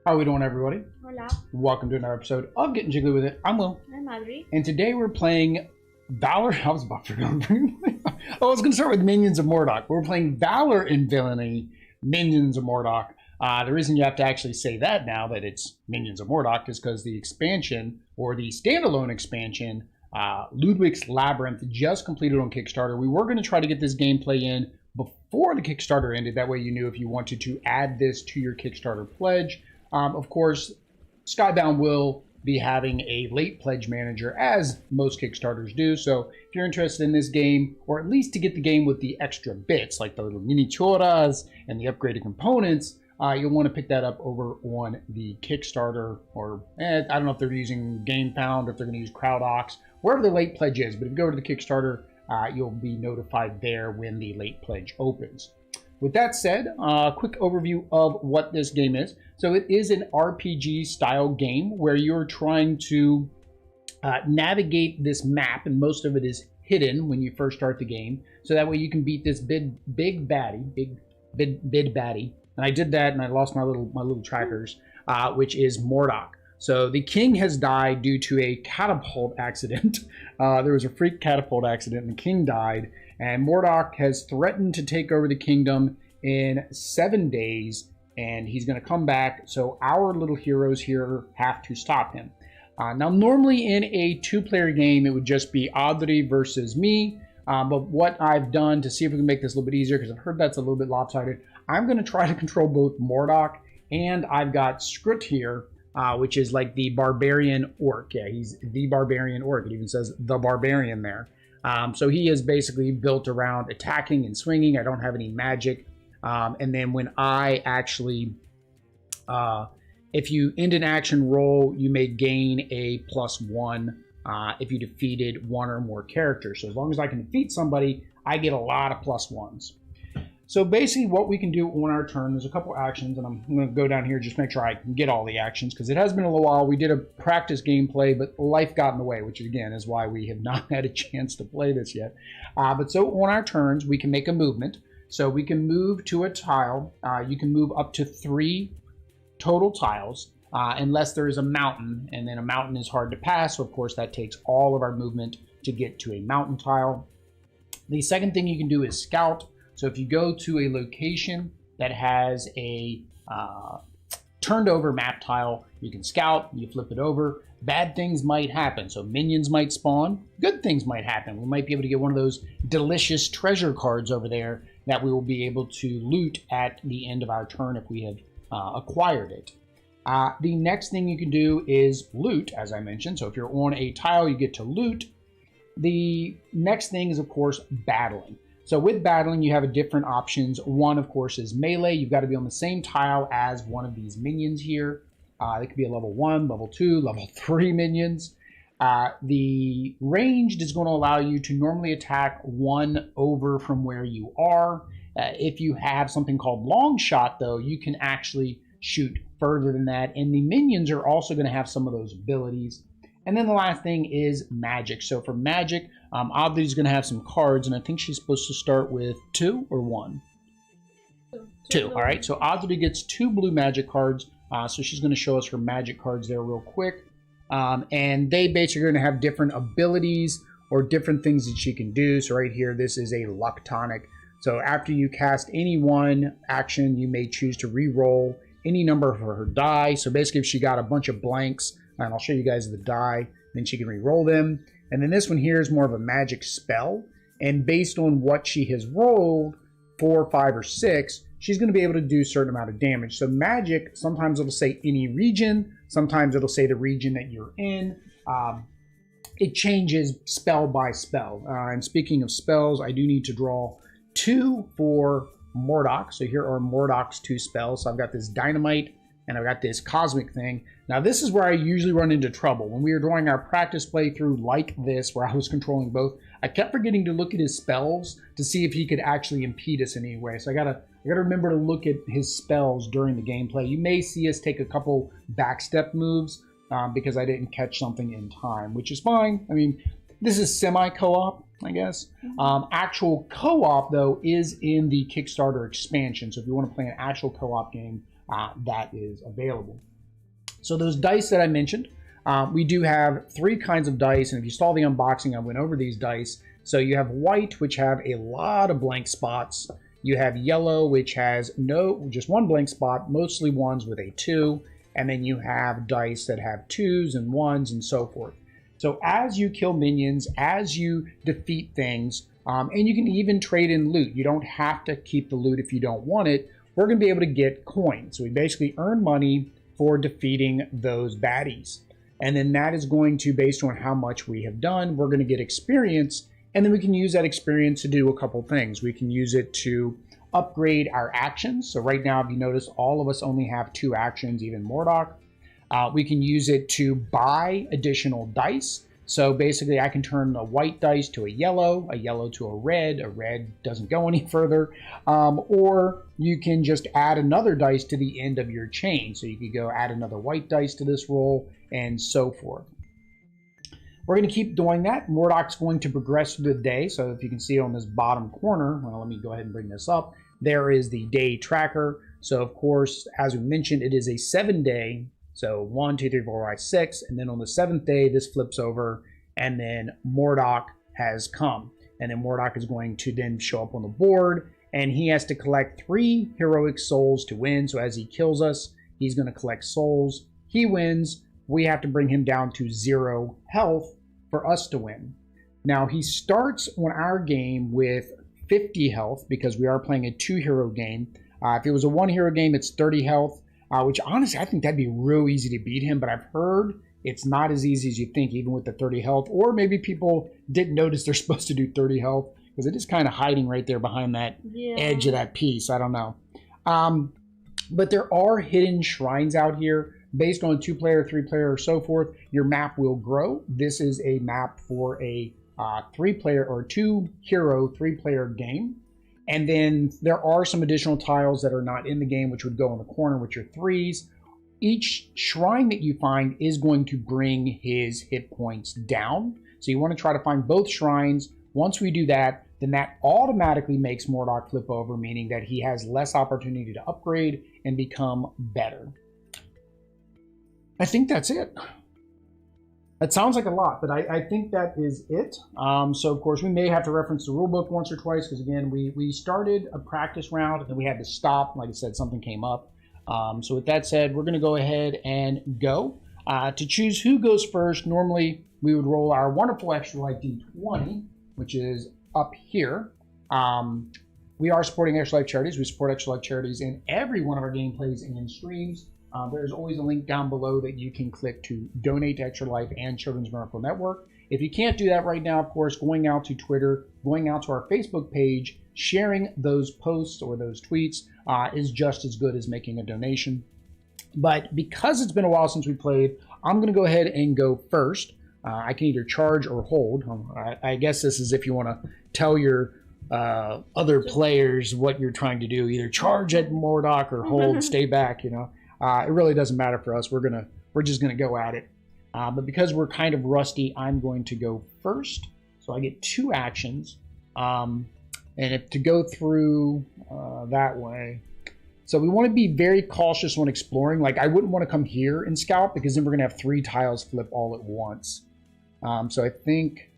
How are we doing, everybody? Hola. Welcome to another episode of Getting Jiggly With It. I'm Will. I'm Adri. And today we're playing Valor... I was about to forget. I was going to start with Minions of Mordak. We're playing Valor and Villainy, Minions of Mordak. The reason you have to actually say that now, that it's Minions of Mordak, is because the expansion, or the standalone expansion, Ludwig's Labyrinth, just completed on Kickstarter. We were going to try to get this gameplay in before the Kickstarter ended. That way you knew if you wanted to add this to your Kickstarter pledge. Of course, Skybound will be having a late pledge manager, as most Kickstarters do. So if you're interested in this game, or at least to get the game with the extra bits, like the little miniaturas and the upgraded components, you'll want to pick that up over on the Kickstarter, or I don't know if they're using GameFound or if they're going to use CrowdOx, wherever the late pledge is. But if you go to the Kickstarter, you'll be notified there when the late pledge opens. With that said, a quick overview of what this game is. So it is an RPG style game where you're trying to navigate this map, and most of it is hidden when you first start the game. So that way you can beat this big baddie. And I did that, and I lost my little trackers, which is Mordak. So the king has died due to a catapult accident. There was a freak catapult accident, and the king died. And Mordak has threatened to take over the kingdom in 7 days, and he's going to come back. So our little heroes here have to stop him. Now, normally in a two-player game, it would just be Adri versus me. But what I've done to see if we can make this a little bit easier, because I've heard that's a little bit lopsided, I'm going to try to control both Mordak, and I've got Skrit here, which is like the barbarian orc. Yeah, he's the barbarian orc. It even says the barbarian there. So he is basically built around attacking and swinging. I don't have any magic. And then when I actually, if you end an action roll, you may gain a +1 if you defeated one or more characters. So as long as I can defeat somebody, I get a lot of +1s. So basically what we can do on our turn, there's a couple actions, and I'm going to go down here just make sure I can get all the actions, because it has been a little while. We did a practice gameplay, but life got in the way, which again is why we have not had a chance to play this yet. But so on our turns, we can make a movement. So we can move to a tile. You can move up to 3 total tiles, unless there is a mountain, and then a mountain is hard to pass. So of course that takes all of our movement to get to a mountain tile. The second thing you can do is scout. So if you go to a location that has a turned over map tile, you can scout, you flip it over. Bad things might happen. So minions might spawn, good things might happen. We might be able to get one of those delicious treasure cards over there that we will be able to loot at the end of our turn if we have acquired it. The next thing you can do is loot, as I mentioned. So if you're on a tile, you get to loot. The next thing is, of course, battling. So with battling, you have different options. One, of course, is melee. You've got to be on the same tile as one of these minions here. They could be a level 1, level 2, level 3 minions. The ranged is going to allow you to normally attack 1 over from where you are. If you have something called long shot, though, you can actually shoot further than that. And the minions are also going to have some of those abilities. And then the last thing is magic. So for magic, Adri's going to have some cards, and I think she's supposed to start with 2 or 1? 2. All right, so Adri gets 2 blue magic cards. So she's going to show us her magic cards there real quick. And they basically are going to have different abilities or different things that she can do. So right here, this is a luck tonic. So after you cast any one action, you may choose to re-roll any number of her die. So basically, if she got a bunch of blanks, and I'll show you guys the die, then she can re-roll them. And then this one here is more of a magic spell. And based on what she has rolled, 4, 5, or 6, she's going to be able to do a certain amount of damage. So magic, sometimes it'll say any region. Sometimes it'll say the region that you're in. It changes spell by spell. And speaking of spells, I do need to draw 2 for Mordak. So here are Mordak's 2 spells. So I've got this dynamite, and I've got this cosmic thing. Now this is where I usually run into trouble. When we were doing our practice playthrough like this, where I was controlling both, I kept forgetting to look at his spells to see if he could actually impede us in any way. So I gotta remember to look at his spells during the gameplay. You may see us take a couple backstep moves because I didn't catch something in time, which is fine. I mean, this is semi-co-op, I guess. Actual co-op, though, is in the Kickstarter expansion. So if you want to play an actual co-op game, that is available. So those dice that I mentioned, we do have 3 kinds of dice, and if you saw the unboxing, I went over these dice. So you have white, which have a lot of blank spots. You have yellow, which has just 1 blank spot, mostly ones with a 2. And then you have dice that have 2s and 1s and so forth. So as you kill minions, as you defeat things, and you can even trade in loot. You don't have to keep the loot if you don't want it. We're going to be able to get coins. So we basically earn money for defeating those baddies. And then that is going to, based on how much we have done, we're going to get experience. And then we can use that experience to do a couple things. We can use it to upgrade our actions. So right now, if you notice, all of us only have 2 actions, even Mordak. We can use it to buy additional dice. So basically, I can turn a white dice to a yellow to a red doesn't go any further. Or you can just add another dice to the end of your chain. So you could go add another white dice to this roll and so forth. We're going to keep doing that. Mordak's going to progress through the day. So if you can see on this bottom corner, well, let me go ahead and bring this up. There is the day tracker. So of course, as we mentioned, it is a 7-day. So 1, 2, 3, 4, 5, 6. And then on the 7th day, this flips over and then Mordak has come. And then Mordak is going to then show up on the board and he has to collect 3 heroic souls to win. So as he kills us, he's going to collect souls. He wins. We have to bring him down to 0 health for us to win. Now he starts on our game with 50 health because we are playing a 2-hero game. If it was a 1-hero game, it's 30 health. Which honestly, I think that'd be real easy to beat him, but I've heard it's not as easy as you think, even with the 30 health, or maybe people didn't notice they're supposed to do 30 health, because it is kind of hiding right there behind that edge of that piece. I don't know. But there are hidden shrines out here, based on 2-player, 3-player, or so forth. Your map will grow. This is a map for a 3-player or 2-hero, 3-player game. And then there are some additional tiles that are not in the game, which would go in the corner with your 3s. Each shrine that you find is going to bring his hit points down. So you want to try to find both shrines. Once we do that, then that automatically makes Mordak flip over, meaning that he has less opportunity to upgrade and become better. I think that's it. That sounds like a lot, but I think that is it. So, of course, we may have to reference the rulebook once or twice because, again, we started a practice round and then we had to stop. Like I said, something came up. So with that said, we're going to go ahead and go. To choose who goes first, normally we would roll our wonderful extra life D20, which is up here. We are supporting Extra Life Charities. We support Extra Life Charities in every one of our gameplays and streams. There's always a link down below that you can click to donate to Extra Life and Children's Miracle Network. If you can't do that right now, of course, going out to Twitter, going out to our Facebook page, sharing those posts or those tweets is just as good as making a donation. But because it's been a while since we played, I'm going to go ahead and go first. I can either charge or hold. I guess this is if you want to tell your other players what you're trying to do. Either charge at Mordak or hold, stay back, you know. It really doesn't matter for us. We're just gonna go at it. But because we're kind of rusty, I'm going to go first. So I get 2 actions. And if to go through that way. So we want to be very cautious when exploring. Like I wouldn't want to come here and scout because then we're gonna have 3 tiles flip all at once. So I think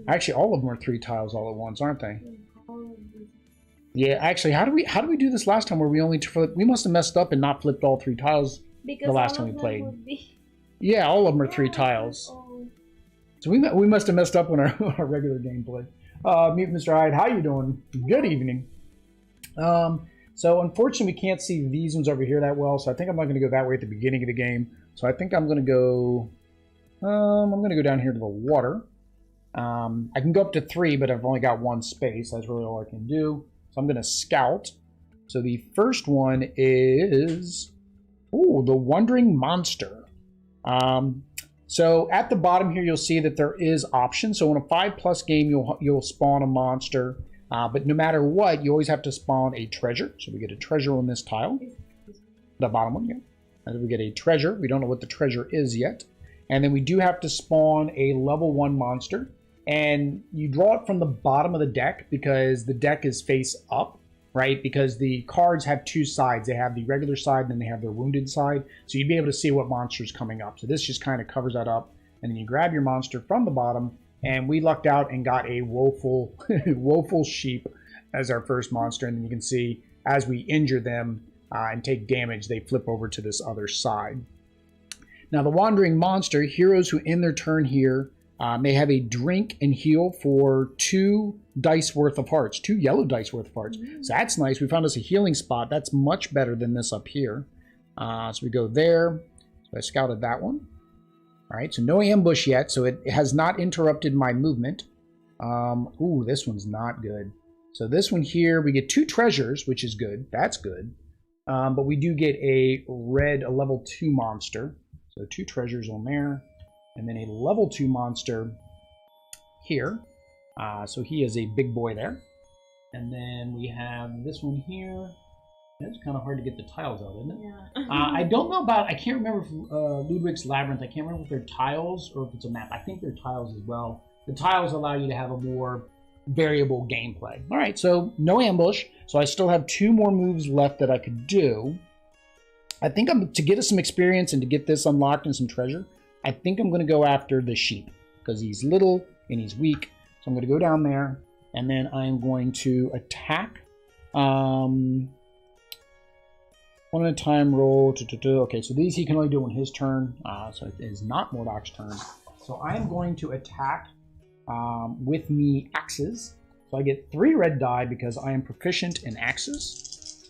actually all of them are 3 tiles all at once, aren't they? Yeah, actually, how do we do this last time where we only we must have messed up and not flipped all 3 tiles because the last time we played. Yeah, all of them are 3 tiles. Oh. So we must have messed up on our regular gameplay. Mute Mr. Hyde, how you doing? Good evening. So unfortunately we can't see these ones over here that well, so I think I'm not going to go that way at the beginning of the game. So I think I'm going to go down here to the water. I can go up to 3, but I've only got 1 space. That's really all I can do. So I'm going to scout. So the first one is, the Wandering Monster. So at the bottom here, you'll see that there is options. So in a 5+ game, you'll spawn a monster. But no matter what, you always have to spawn a treasure. So we get a treasure on this tile. The bottom one, yeah. And then we get a treasure. We don't know what the treasure is yet. And then we do have to spawn a level 1 monster. And you draw it from the bottom of the deck because the deck is face up. right? Because the cards have two sides. They have the regular side, and then they have their wounded side. So you'd be able to see what monster's coming up. So this just kind of covers that up. And then you grab your monster from the bottom, and we lucked out and got a woeful, woeful sheep as our first monster. And then you can see as we injure them and take damage, they flip over to this other side. Now the wandering monster, heroes who end their turn here may have a drink and heal for 2 dice worth of hearts, 2 yellow dice worth of hearts. So that's nice. We found us a healing spot. That's much better than this up here. So we go there. So I scouted that one. All right, so no ambush yet, so it has not interrupted my movement. Ooh, this one's not good. So this one here, we get 2 treasures, which is good. That's good. But we do get a level 2 monster. So 2 treasures on there. And then a level 2 monster here. So he is a big boy there. And then we have this one here. It's kind of hard to get the tiles out, isn't it? Yeah. I don't know about, I can't remember if Ludwig's Labyrinth, I can't remember if they're tiles or if it's a map. I think they're tiles as well. The tiles allow you to have a more variable gameplay. All right, so no ambush. So I still have 2 more moves left that I could do. I think to get us some experience and to get this unlocked and some treasure, I think I'm going to go after the sheep because he's little and he's weak. So I'm going to go down there and then I'm going to attack. One at a time roll. Okay, so these he can only do on his turn. So it is not Mordak's turn. So I am going to attack with me axes. So I get 3 red die because I am proficient in axes.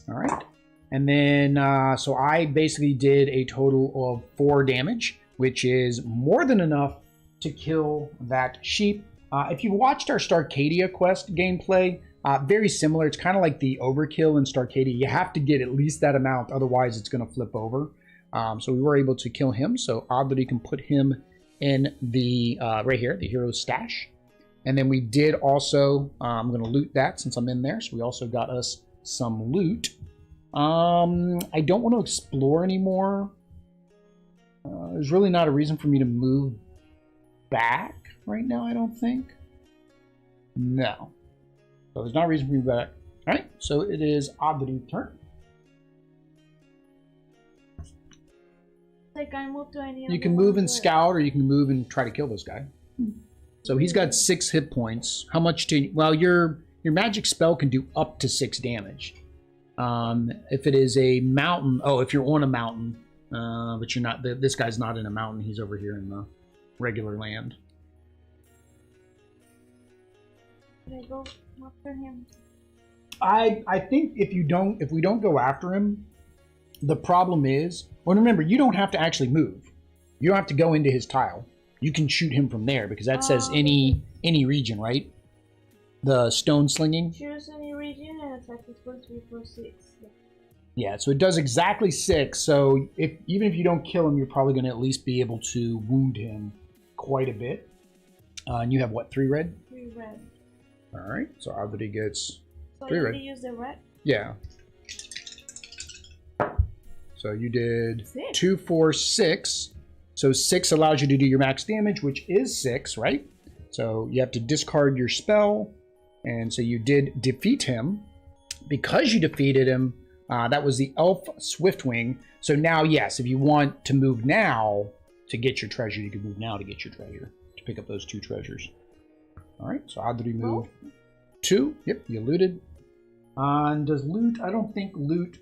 All right. And then, so I basically did a total of 4 damage, which is more than enough to kill that sheep. If you watched our Starcadia quest gameplay, very similar. It's kind of like the overkill in Starcadia. You have to get at least that amount, otherwise it's going to flip over. So we were able to kill him. So odd that he can put him in the right here, the hero stash. And then we did also, I'm going to loot that since I'm in there. So we also got us some loot. I don't want to explore anymore. There's really not a reason for me to move back right now, I don't think. No. So there's not a reason for me to back. All right, so it is Oddly's turn. Like I move to any You can move and scout, or you can move and try to kill this guy. So he's got 6 hit points. How much to? Well, your magic spell can do up to 6 damage. If it is a mountain, if you're on a mountain, but you're not. This guy's not in a mountain. He's over here in the regular land. Can I go after him? I think if we don't go after him, the problem is, well, remember, you don't have to actually move. You don't have to go into his tile. You can shoot him from there because that says any region, right? The stone slinging. Choose any region and attack is 1, 3, 4, 6. Yeah, so it does exactly 6. So even if you don't kill him, you're probably going to at least be able to wound him quite a bit. And you have what, 3 red? 3 red. All right, so Oddly gets So 3 you red. need to use the red? Yeah. So you did 6. 2, 4, 6. So 6 allows you to do your max damage, which is 6, right? So you have to discard your spell. And so you did defeat him. Because you defeated him, that was the Elf Swiftwing. So now, yes, if you want to move now to get your treasure, you can move now to get your treasure, to pick up those 2 treasures. All right, so Oddly moved 2. Yep, you looted. And does loot? I don't think loot.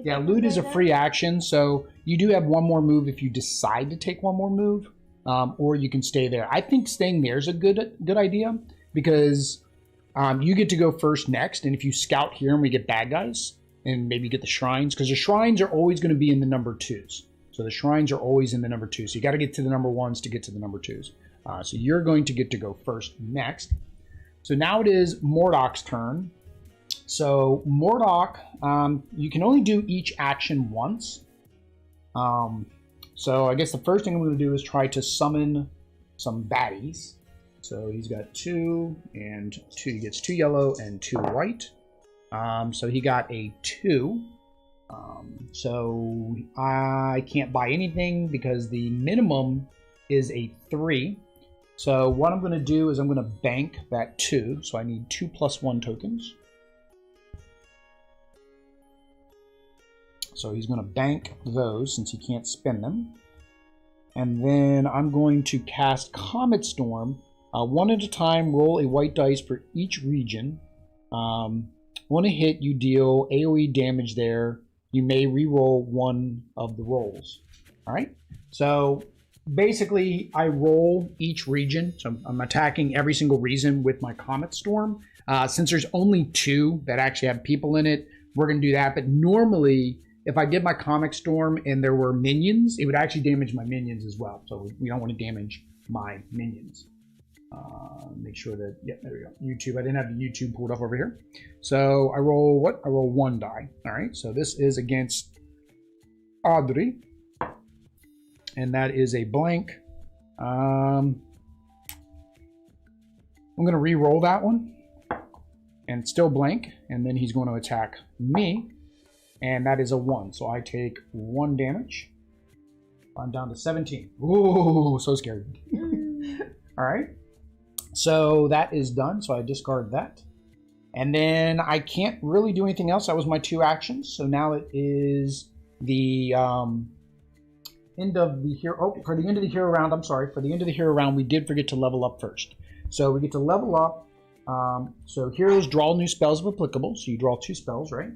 Yeah, loot is a free action, so you do have 1 more move if you decide to take 1 more move, or you can stay there. I think staying there is a good idea because you get to go first next, and if you scout here and we get bad guys, and maybe get the shrines, because the shrines are always going to be in the number 2s. So the shrines are always in the number 2s. So you got to get to the number 1s to get to the number 2s. So you're going to get to go first next. So now it is Mordak's turn. So Mordak, you can only do each action once. So I guess the first thing I'm going to do is try to summon some baddies. So he's got 2 and 2. He gets 2 yellow and 2 white. So he got a 2. So I can't buy anything because the minimum is a 3. So what I'm going to do is I'm going to bank that 2. So I need 2 + 1 tokens. So he's going to bank those since he can't spend them. And then I'm going to cast Comet Storm. One at a time, roll a white dice for each region. When a hit, you deal AoE damage there. You may re-roll one of the rolls. All right? So basically, I roll each region. So I'm attacking every single region with my Comet Storm. Since there's only 2 that actually have people in it, we're going to do that. But normally, if I did my Comet Storm and there were minions, it would actually damage my minions as well. So we don't want to damage my minions. Make sure that, yeah, there we go. YouTube, I didn't have the YouTube pulled up over here. So I roll what? I roll 1 die. All right, so this is against Audrey. And that is a blank. I'm going to re-roll that one. And it's still blank. And then he's going to attack me. And that is a 1. So I take 1 damage. I'm down to 17. Ooh, so scary. All right. So that is done. So I discard that. And then I can't really do anything else. That was my 2 actions. So now it is the end of the hero. Oh, for the end of the hero round, I'm sorry. For the end of the hero round, we did forget to level up first. So we get to level up. So heroes draw new spells if applicable. So you draw 2 spells, right?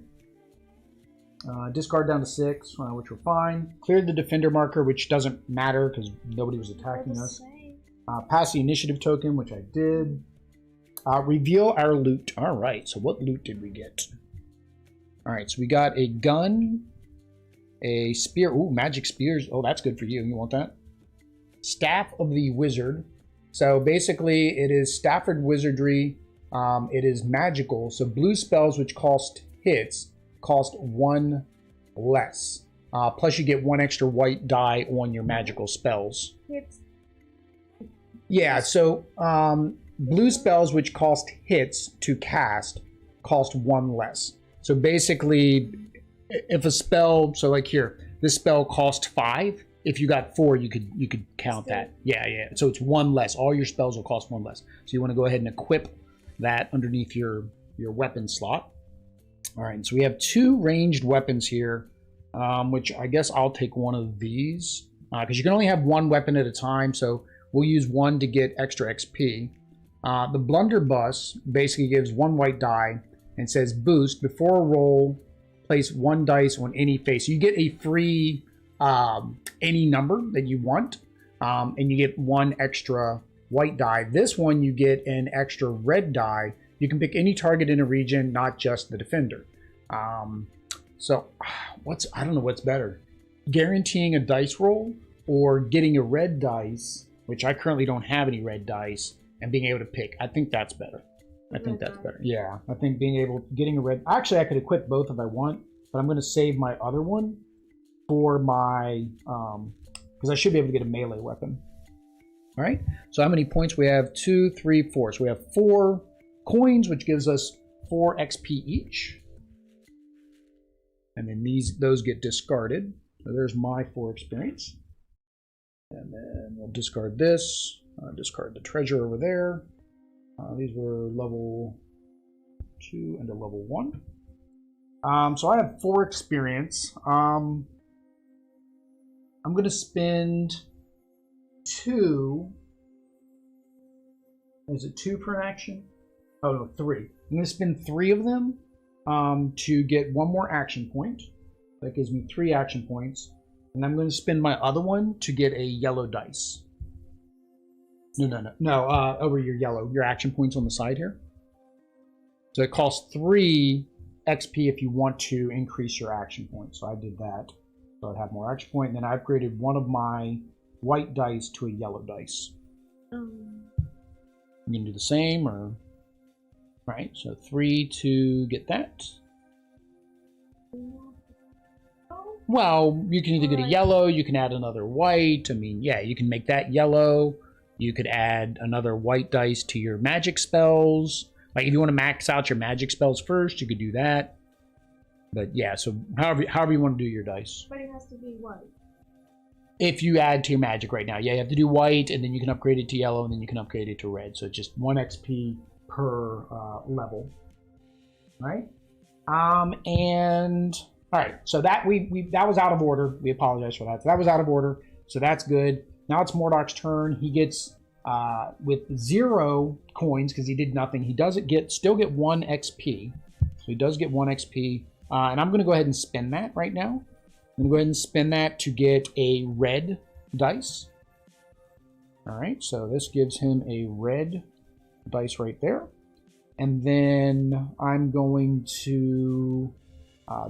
Discard down to 6, which we're fine. Cleared the defender marker, which doesn't matter because nobody was attacking us. Pass the initiative token, which I did. Reveal our loot. All right, so what loot did we get? All right, so we got a gun, a spear. Ooh, magic spears. Oh, that's good for you. You want that? Staff of the Wizard. So basically, it is Stafford Wizardry. It is magical. So blue spells, which cost hits, cost 1 less. Plus, you get 1 extra white die on your magical spells. Hits. Yeah, so blue spells, which cost hits to cast, cost 1 less. So basically, if a spell, so like here, this spell cost 5. If you got 4, you could count that. Yeah. So it's 1 less. All your spells will cost 1 less. So you want to go ahead and equip that underneath your weapon slot. All right, so we have 2 ranged weapons here, which I guess I'll take one of these because you can only have 1 weapon at a time. So we'll use 1 to get extra XP. The blunderbuss basically gives 1 white die and says boost before a roll. Place 1 dice on any face. So you get a free any number that you want, and you get 1 extra white die. This one you get an extra red die. You can pick any target in a region, not just the defender. So I don't know what's better. Guaranteeing a dice roll or getting a red dice, which I currently don't have any red dice, and being able to pick. I think that's better. I think that's better. Yeah, I think getting a red. Actually, I could equip both if I want, but I'm going to save my other one for my because I should be able to get a melee weapon. All right. So how many points we have? 2, 3, 4. So we have 4 coins, which gives us 4 XP each. And then those get discarded. So there's my 4 experience. And then we'll discard this. Discard the treasure over there. These were level 2 and a level 1. So I have 4 experience. I'm going to spend 2. Is it 2 per action? Oh no, 3. I'm going to spend 3 of them to get 1 more action point. That gives me 3 action points. And I'm going to spend my other one to get a yellow dice. No, over your action points on the side here. So it costs 3 XP if you want to increase your action points. So I did that. So I'd have more action point. And then I upgraded one of my white dice to a yellow dice. You can do the same, or right? So 3 to get that. Well, you can either get a yellow, you can add another white. I mean, yeah, you can make that yellow. You could add another white dice to your magic spells. Like if you want to max out your magic spells first, you could do that. But yeah, so however you want to do your dice. But it has to be white. If you add to your magic right now, yeah, you have to do white, and then you can upgrade it to yellow, and then you can upgrade it to red. So it's just 1 XP per level, right? And All right, so that that was out of order. We apologize for that. So that was out of order. So that's good. Now it's Mordak's turn. He gets with 0 coins because he did nothing. He does still get 1 XP. So he does get 1 XP. And I'm going to go ahead and spend that right now. I'm going to go ahead and spend that to get a red dice. All right, so this gives him a red dice right there. And then I'm going to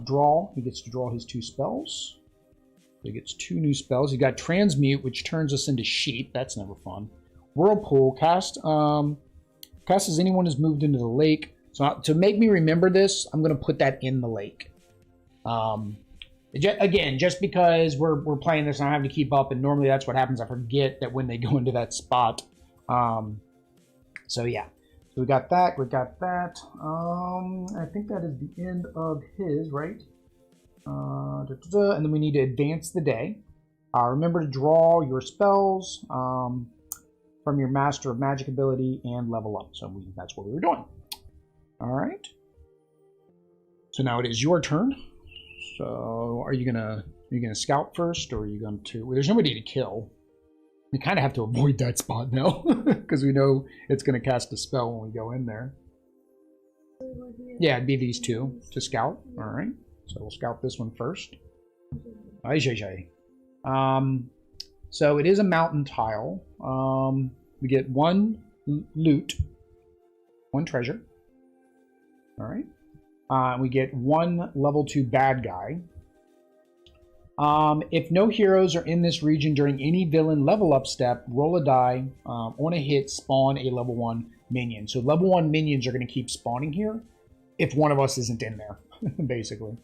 draw. He gets to draw his 2 spells. So he gets 2 new spells. He got Transmute, which turns us into sheep. That's never fun. Whirlpool. Cast as anyone has moved into the lake. So to make me remember this, I'm going to put that in the lake. Again, just because we're playing this and I have to keep up, and normally that's what happens. I forget that when they go into that spot. So yeah. So we got that. We got that. I think that is the end of his, right? And then we need to advance the day. Remember to draw your spells from your Master of Magic ability and level up. So that's what we were doing. All right. So now it is your turn. So are you gonna scout first, or are you going to? Well, there's nobody to kill. We kind of have to avoid that spot now because we know it's going to cast a spell when we go in there. Yeah, it'd be these 2 to scout. All right. So we'll scout this one first. So it is a mountain tile. We get 1 loot, 1 treasure. All right. We get 1 level 2 bad guy. If no heroes are in this region during any villain level up step, roll a die. On a hit, spawn a level 1 minion. So level 1 minions are going to keep spawning here if one of us isn't in there, basically.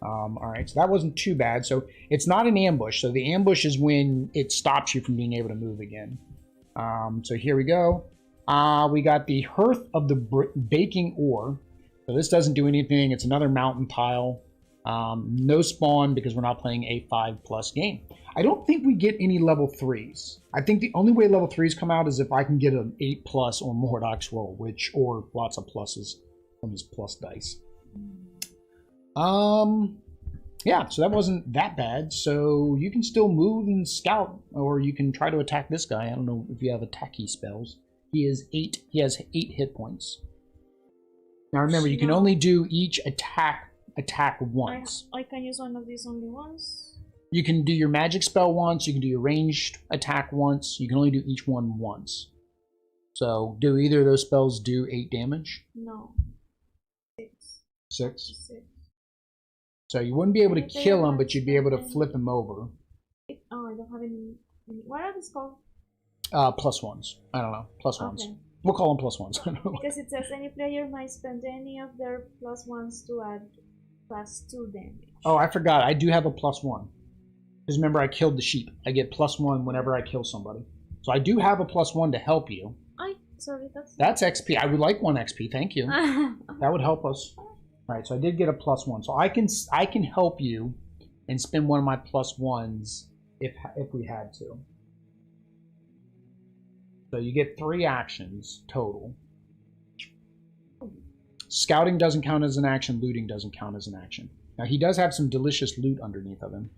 All right, so that wasn't too bad. So it's not an ambush. So the ambush is when it stops you from being able to move again. So here we go. We got the Hearth of the Baking Ore. So this doesn't do anything. It's another mountain tile. No spawn because we're not playing a 5+ game. I don't think we get any level 3s. I think the only way level 3s come out is if I can get an 8+ or Mordak's roll, or lots of pluses from his plus dice. Yeah, so that wasn't that bad. So you can still move and scout, or you can try to attack this guy. I don't know if you have attacky spells. He has 8 hit points. Now remember, you can only do each attack once. I can use one of these only once. You can do your magic spell once. You can do your ranged attack once. You can only do each one once. So, do either of those spells do 8 damage? No. 6. 6? 6. So you wouldn't be able to kill him, but you'd be able to flip him over. Oh, I don't have any. What are these called? +1s. I don't know. +1s. Okay. We'll call them +1s. I don't know. Because it says any player might spend any of their +1s to add +2 damage. Oh, I forgot. I do have a +1. Because remember, I killed the sheep. I get +1 whenever I kill somebody. So I do have a +1 to help you. Sorry, that's XP. I would like 1 XP. Thank you. That would help us. All right, so I did get a +1. So I can help you and spend one of my +1s if we had to. So you get 3 actions total. Scouting doesn't count as an action. Looting doesn't count as an action. Now he does have some delicious loot underneath of him.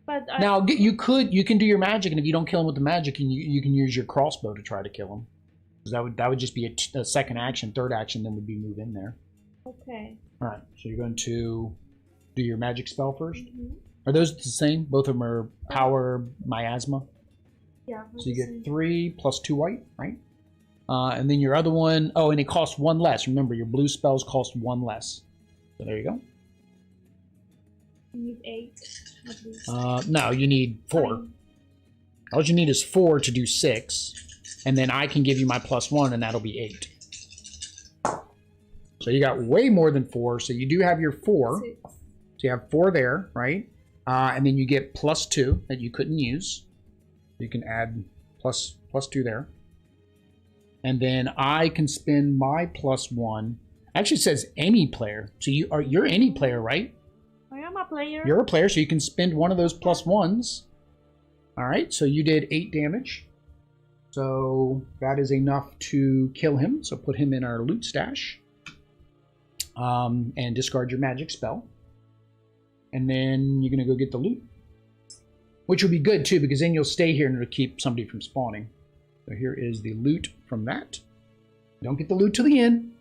But now you can do your magic, and if you don't kill him with the magic, you can use your crossbow to try to kill him. Because that would just be a second action. Third action then would be move in there. Okay. All right. So you're going to do your magic spell first. Are those the same? Both of them are power miasma. Yeah. So you get 3 + 2 white, right? And then your other one, and it costs 1 less. Remember, your blue spells cost 1 less. So there you go. You need 8 at least. No, you need 4. All you need is 4 to do 6. And then I can give you my +1, and that'll be 8. So you got way more than 4. So you do have your 4. 6. So you have 4 there, right? And then you get +2 that you couldn't use. You can add +2 there. And then I can spend my +1. Actually, it says any player. So you're any player, right? I am a player. You're a player, so you can spend one of those +1s. All right, so you did 8 damage. So that is enough to kill him. So put him in our loot stash. And discard your magic spell. and then you're gonna go get the loot, which will be good too because then you'll stay here and it'll keep somebody from spawning. So here is the loot from that. Don't get the loot till the end.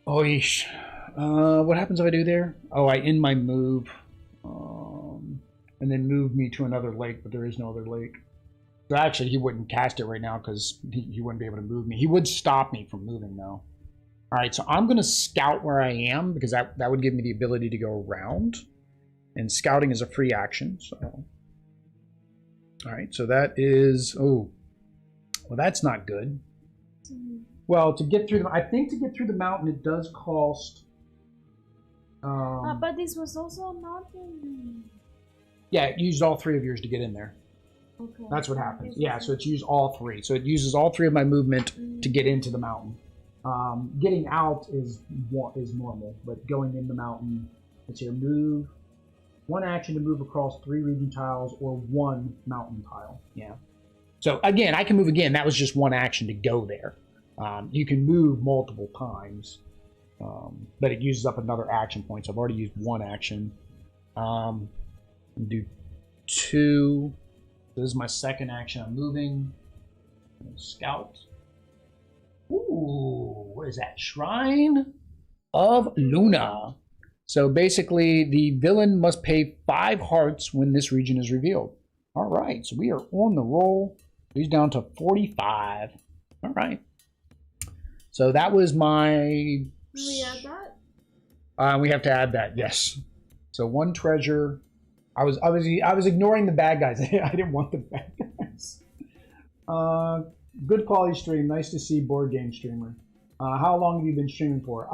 What happens if I do there? Oh, I end my move, and then move me to another lake, but there is no other lake. So actually, he wouldn't cast it right now because he wouldn't be able to move me. He would stop me from moving, though. All right, so I'm going to scout where I am because that would give me the ability to go around. And scouting is a free action, so... All right, so that is... Oh, well, that's not good. Well, to get through I think to get through the mountain, it does cost... but this was also a mountain. Yeah, it used all 3 of yours to get in there. Okay. That's what happens. Yeah, so it's used all 3. So it uses all 3 of my movement to get into the mountain. Getting out is normal, but going in the mountain, it's your move. 1 action to move across 3 region tiles or 1 mountain tile. Yeah. So again, I can move again. That was just 1 action to go there. You can move multiple times, but it uses up another action point. So I've already used 1 action. Do 2. This is my 2nd action. I'm moving. Scout. Ooh, what is that? Shrine of Luna. So basically, the villain must pay 5 hearts when this region is revealed. All right, so we are on the roll. He's down to 45. All right. So that was my... We add that? We have to add that, yes. So 1 treasure. I was ignoring the bad guys. I didn't want the bad guys. Good quality stream. Nice to see board game streamer. How long have you been streaming for?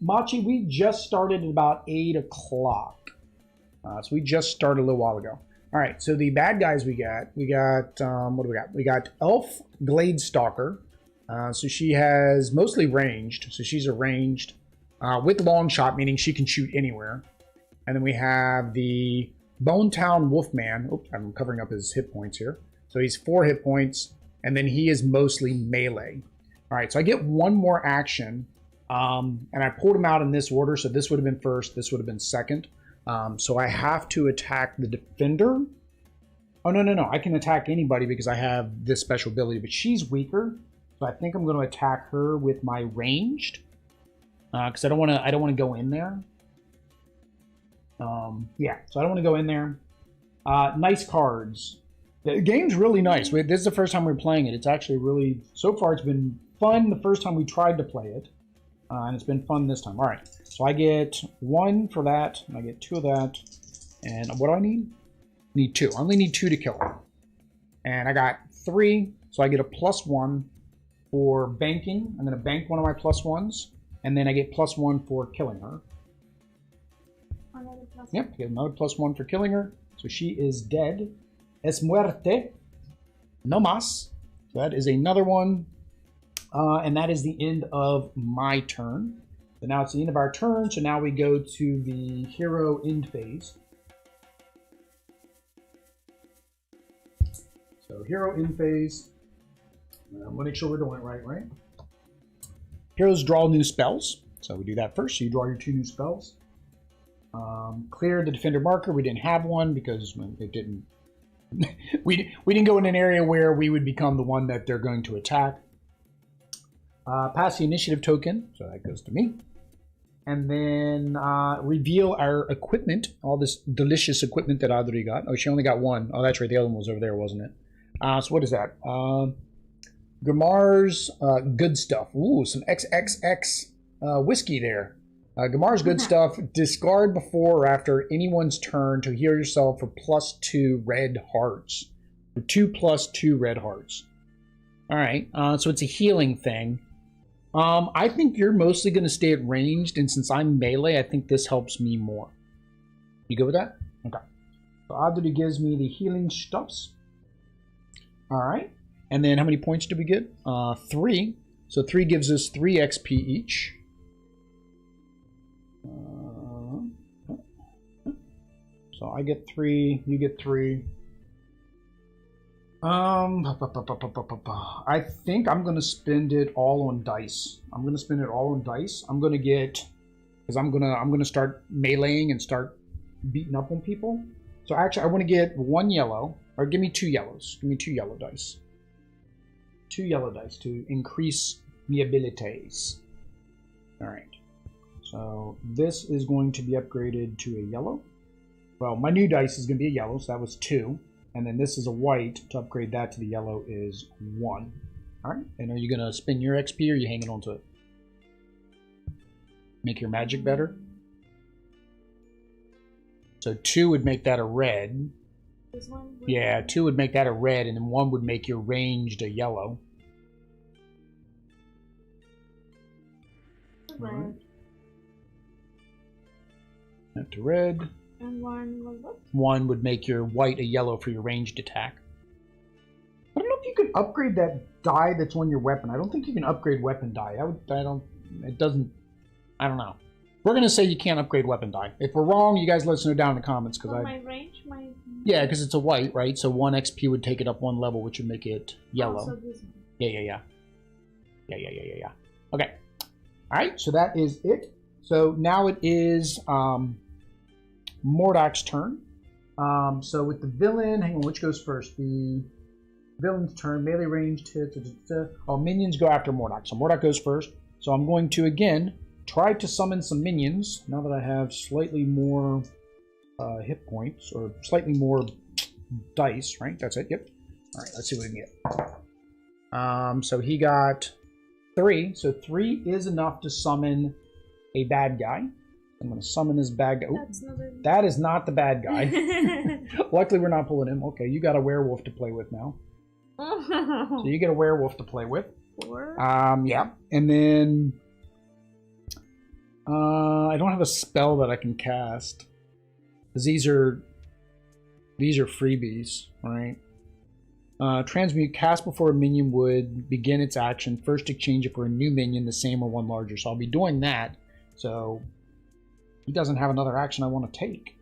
Machi, we just started at about 8 o'clock. So we just started a little while ago. All right, so the bad guys we got, what do we got? We got Elf Glade Stalker. So she has mostly ranged. So she's a ranged with long shot, meaning she can shoot anywhere. And then we have the Bone Town Wolfman. Oops, I'm covering up his hit points here. So he's 4 hit points, and then he is mostly melee. All right, so I get 1 more action, and I pulled him out in this order. So this would have been first, this would have been second. So I have to attack the defender. Oh, no, I can attack anybody because I have this special ability, but she's weaker. So I think I'm going to attack her with my ranged, because I don't want to go in there. Yeah, so I don't want to go in there. Nice cards. The game's really nice. This is the first time we're playing it. It's actually really, so far it's been fun the first time we tried to play it. And it's been fun this time. All right, so I get 1 for that, and I get 2 of that. And what do I need? I need 2. I only need 2 to kill her. And I got 3, so I get a +1 for banking. I'm going to bank 1 of my +1s, and then I get +1 for killing her. Yep, get another +1 for killing her. So she is dead. Es muerte. No más. So that is another one. And that is the end of my turn. So now it's the end of our turn. So now we go to the hero end phase. So hero end phase. I'm going to make sure we're doing it right? Heroes draw new spells. So we do that first. So you draw your 2 new spells. Clear the defender marker. We didn't have one because it didn't. we didn't go in an area where we would become the one that they're going to attack. Pass the initiative token, so that goes to me. And then reveal our equipment, all this delicious equipment that Adri got. Oh, she only got 1. Oh, that's right, the other one was over there, wasn't it? So what is that? Gamar's good stuff. Ooh, some XXX whiskey there. Gamar's good stuff. Discard before or after anyone's turn to heal yourself for +2 red hearts. For 2 + 2 red hearts. All right, so it's a healing thing. I think you're mostly going to stay at ranged, and since I'm melee, I think this helps me more. You good with that? Okay. So Adri gives me the healing stuffs. All right. And then how many points do we get? 3. So 3 gives us 3 XP each. So I get 3, you get 3. I think I'm going to spend it all on dice. I'm going to spend it all on dice. I'm going to get because I'm gonna start meleeing and start beating up on people. So actually, I want to get 1 yellow, or give me 2 yellows. Give me 2 yellow dice. 2 yellow dice to increase the abilities. All right. So this is going to be upgraded to a yellow. Well, my new dice is going to be a yellow, so that was 2. And then this is a white. To upgrade that to the yellow is 1. All right. And are you going to spend your XP or are you hanging on to it? Make your magic better? So 2 would make that a red. This one? Yeah, 2 would make that a red, and then 1 would make your ranged a yellow. Red. That to red. And 1 was what? 1 would make your white a yellow for your ranged attack. I don't know if you can upgrade that die that's on your weapon. I don't think you can upgrade weapon die. I don't know. We're going to say you can't upgrade weapon die. If we're wrong, you guys let us know down in the comments. My range? Yeah, because it's a white, right? So 1 XP would take it up 1 level, which would make it yellow. Oh, so this one. Yeah. Okay. Alright, so that is it. So now it is Mordak's turn. So with the villain, hang on, which goes first? The villain's turn, melee ranged hit. Minions go after Mordak. So Mordak goes first. So I'm going to, again, try to summon some minions, now that I have slightly more hit points, or slightly more dice, right? That's it, yep. Alright, let's see what we can get. So he got 3, so 3 is enough to summon a bad guy. I'm going to summon this bad guy. That is not the bad guy. Luckily, we're not pulling him. Okay, you got a werewolf to play with now. So you get a werewolf to play with. 4? Yeah, and then I don't have a spell that I can cast, because these are freebies, right? Transmute, cast before a minion would begin its action. First exchange it for a new minion, the same or 1 larger. So I'll be doing that. So he doesn't have another action I want to take,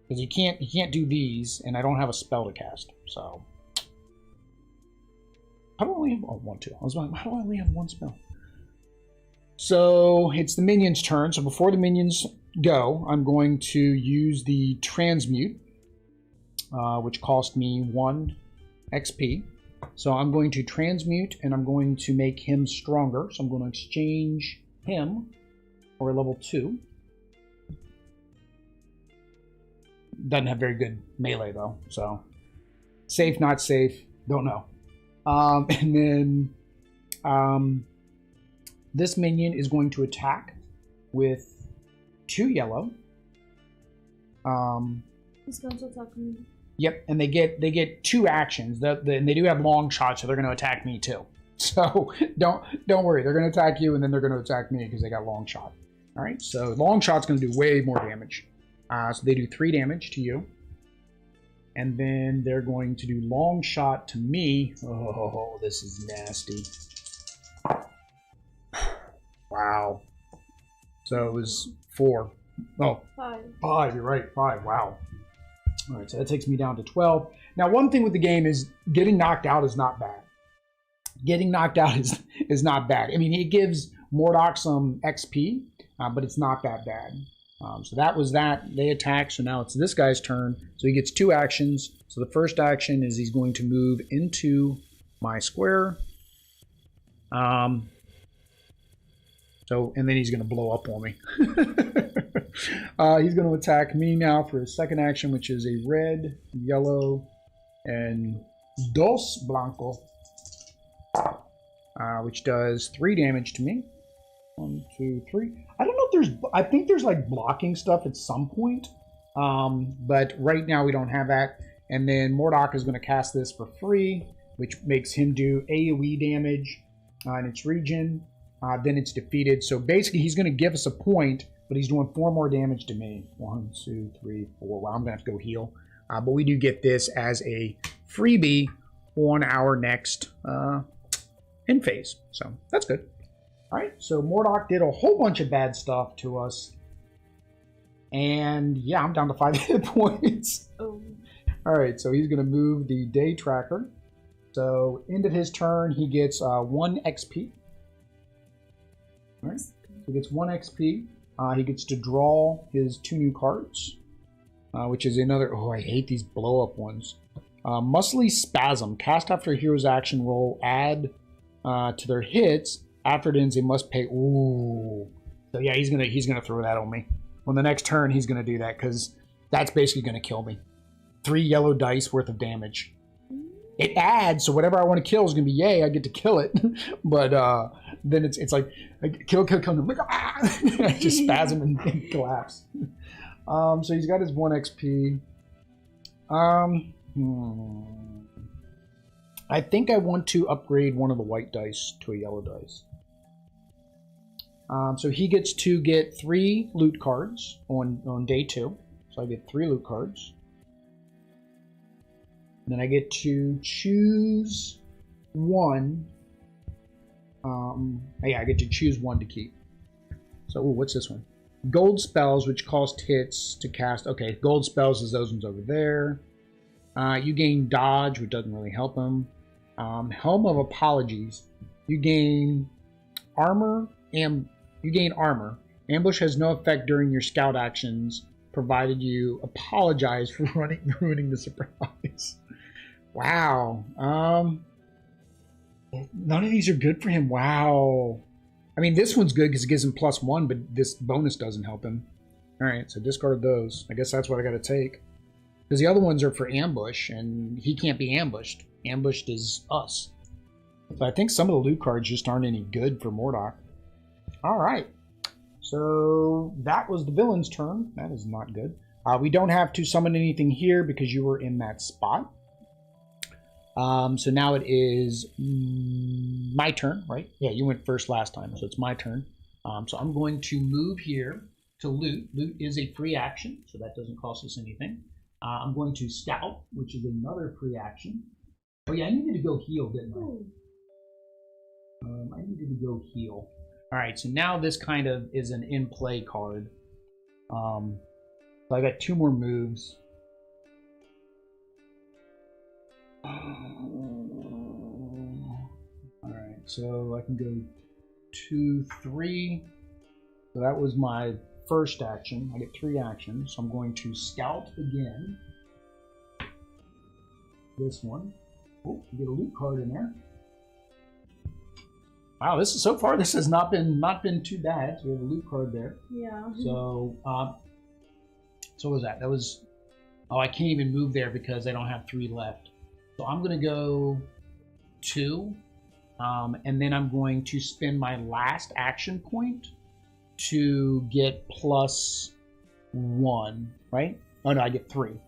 because he can't do these, and I don't have a spell to cast. So how do I only have 1, 2? I was like, how do I only have 1 spell? So it's the minions' turn. So before the minions go, I'm going to use the transmute, which cost me 1 XP. So I'm going to transmute, and I'm going to make him stronger. So I'm going to exchange him for a level 2. Doesn't have very good melee though, so safe, not safe, don't know. And then this minion is going to attack with 2 yellow. He's going to attack me. Yep, and they get 2 actions. And they do have long shots, so they're going to attack me too. So don't worry, they're going to attack you, and then they're going to attack me because they got long shot. All right, so long shot's going to do way more damage. So they do 3 damage to you. And then they're going to do long shot to me. Oh, this is nasty. Wow. So it was 4. Oh, 5. 5, you're right, 5, wow. All right, so that takes me down to 12. Now, one thing with the game is getting knocked out is not bad. Getting knocked out is not bad. I mean, it gives Mordak some XP, but it's not that bad. So that was that. They attack, so now it's this guy's turn. So he gets 2 actions. So the first action is he's going to move into my square. And then he's going to blow up on me. He's going to attack me now for his second action, which is a red, yellow, and dos blanco, which does 3 damage to me. 1, 2, 3. I don't know if there's, I think there's like blocking stuff at some point. But right now we don't have that. And then Mordak is going to cast this for free, which makes him do AoE damage in its region. Then it's defeated. So basically he's going to give us a point, but he's doing 4 more damage to me. 1, 2, 3, 4. Well, I'm going to have to go heal. But we do get this as a freebie on our next end phase. So that's good. All right, so Mordak did a whole bunch of bad stuff to us. And yeah, I'm down to 5 hit points. Oh. All right, so he's going to move the day tracker. So end of his turn, he gets 1 XP. All right, so he gets 1 XP. He gets to draw his 2 new cards, which is another... Oh, I hate these blow-up ones. Muscly Spasm. Cast after a hero's action roll. Add to their hits. After it ends, they must pay... Ooh. So yeah, he's gonna throw that on me. On the next turn, he's gonna do that, because that's basically gonna kill me. 3 yellow dice worth of damage. It adds, so whatever I want to kill is gonna be yay, I get to kill it. But then it's like kill, like, I just spasm and collapse. So he's got his 1 XP. I think I want to upgrade one of the white dice to a yellow dice. So he gets to get 3 loot cards on day 2. So I get 3 loot cards. And then I get to choose 1. Yeah, I get to choose 1 to keep. So, ooh, what's this one? Gold spells, which cost hits to cast. Okay, gold spells is those ones over there. You gain dodge, which doesn't really help him. Helm of Apologies. You gain armor. You gain armor. Ambush has no effect during your scout actions, provided you apologize for ruining the surprise. Wow. None of these are good for him. Wow. I mean, this one's good because it gives him +1, but this bonus doesn't help him. All right, so discard those. I guess that's what I got to take. Because the other ones are for ambush, and he can't be ambushed. Ambushed is us. So I think some of the loot cards just aren't any good for Mordak. All right. So that was the villain's turn. That is not good. We don't have to summon anything here because you were in that spot. So now it is my turn, right? Yeah, you went first last time, so it's my turn. So I'm going to move here to loot. Loot is a free action, so that doesn't cost us anything. I'm going to scout, which is another free action. Oh yeah, I needed to go heal, didn't I? I needed to go heal. All right, so now this kind of is an in-play card. So I got 2 more moves. Alright, so I can go 2, 3. So that was my first action. I get 3 actions. So I'm going to scout again. This one. Oh, get a loot card in there. Wow, this is so far. This has not been too bad. So we have a loot card there. Yeah. So, so what was that? That was. Oh, I can't even move there because I don't have 3 left. So I'm going to go 2, and then I'm going to spend my last action point to get +1, right? Oh no, I get 3.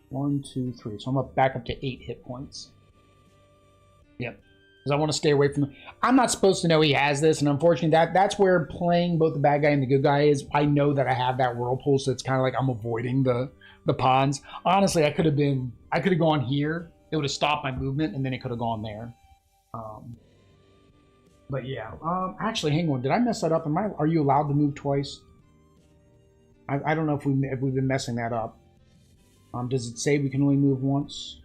1, 2, 3. So I'm back up to 8 hit points. Yep. Because I want to stay away from... I'm not supposed to know he has this, and unfortunately that's where playing both the bad guy and the good guy is. I know that I have that whirlpool, so it's kind of like I'm avoiding the pawns. Honestly, I could have gone here. It would have stopped my movement, and then it could have gone there. But yeah. Actually, hang on. Did I mess that up? Are you allowed to move twice? I don't know if we've been messing that up. Does it say we can only move once?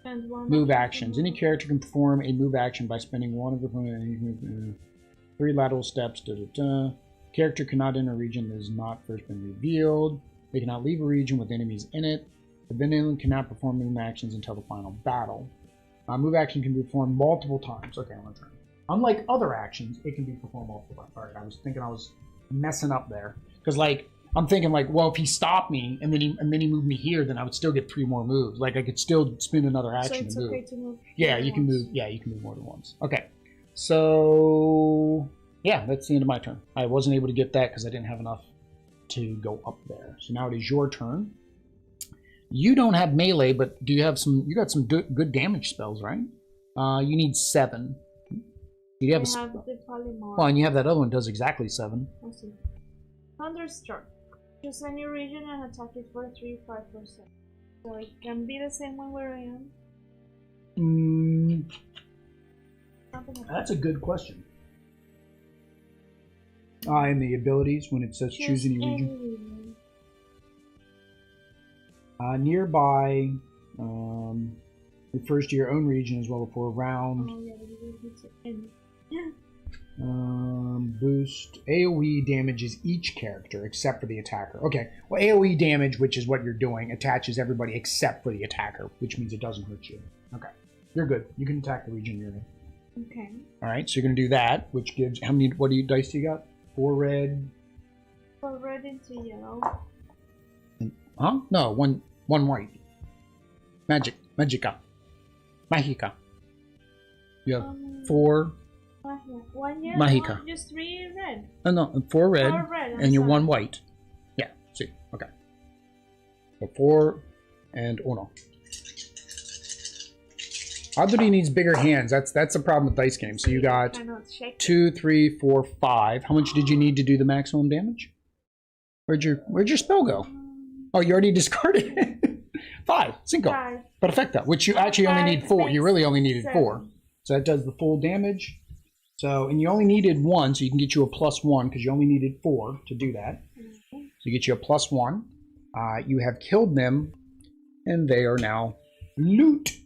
And one move actions. Any character can perform a move action by spending 1 of the 3 lateral steps. Character cannot enter a region that has not first been revealed. They cannot leave a region with enemies in it. The villain cannot perform move actions until the final battle. Move action can be performed multiple times. Okay, I'm gonna turn. Unlike other actions, it can be performed multiple times. All right, I was thinking I was messing up there because, like, I'm thinking like, well, if he stopped me and then he moved me here, then I would still get 3 more moves. Like I could still spin another action so it's to move. Okay to move. Yeah, you can move. Yeah, you can move more than once. Okay, so yeah, that's the end of my turn. I wasn't able to get that because I didn't have enough to go up there. So now it is your turn. You don't have melee, but do you have some? You got some good damage spells, right? You need 7. You have the polymorph. Well, and you have that other one does exactly 7. I see. Thunderstruck. Choose any region and attack it for 3-5%. So it can be the same one where I am. That's a good question. And the abilities when it says choose any region. Nearby refers to your own region as well for a round. Oh, yeah, Boost AoE damages each character except for the attacker. Okay, well AoE damage, which is what you're doing, attaches everybody except for the attacker, which means it doesn't hurt you. Okay, you're good. You can attack the region you're in. Okay. All right, so you're gonna do that, which gives how many? What do you dice do you got? 4 red. 4 red into yellow. Huh? No, one white. Magica. You have 4. One yellow, Magica. just 3 red. No, 4 red, 4 red, and you're sorry. 1 white. Yeah, see, okay. So 4 and 1. Adri needs bigger hands. That's the problem with dice games. So you got 2, 3, 4, 5. How much did you need to do the maximum damage? Where'd your spell go? Oh, you already discarded it. 5, 5. Perfecta, which you actually only need 4. You really only needed 4. So that does the full damage. So, and you only needed 1, so you can get you a +1 because you only needed 4 to do that. So you get you a +1. You have killed them, and they are now loot.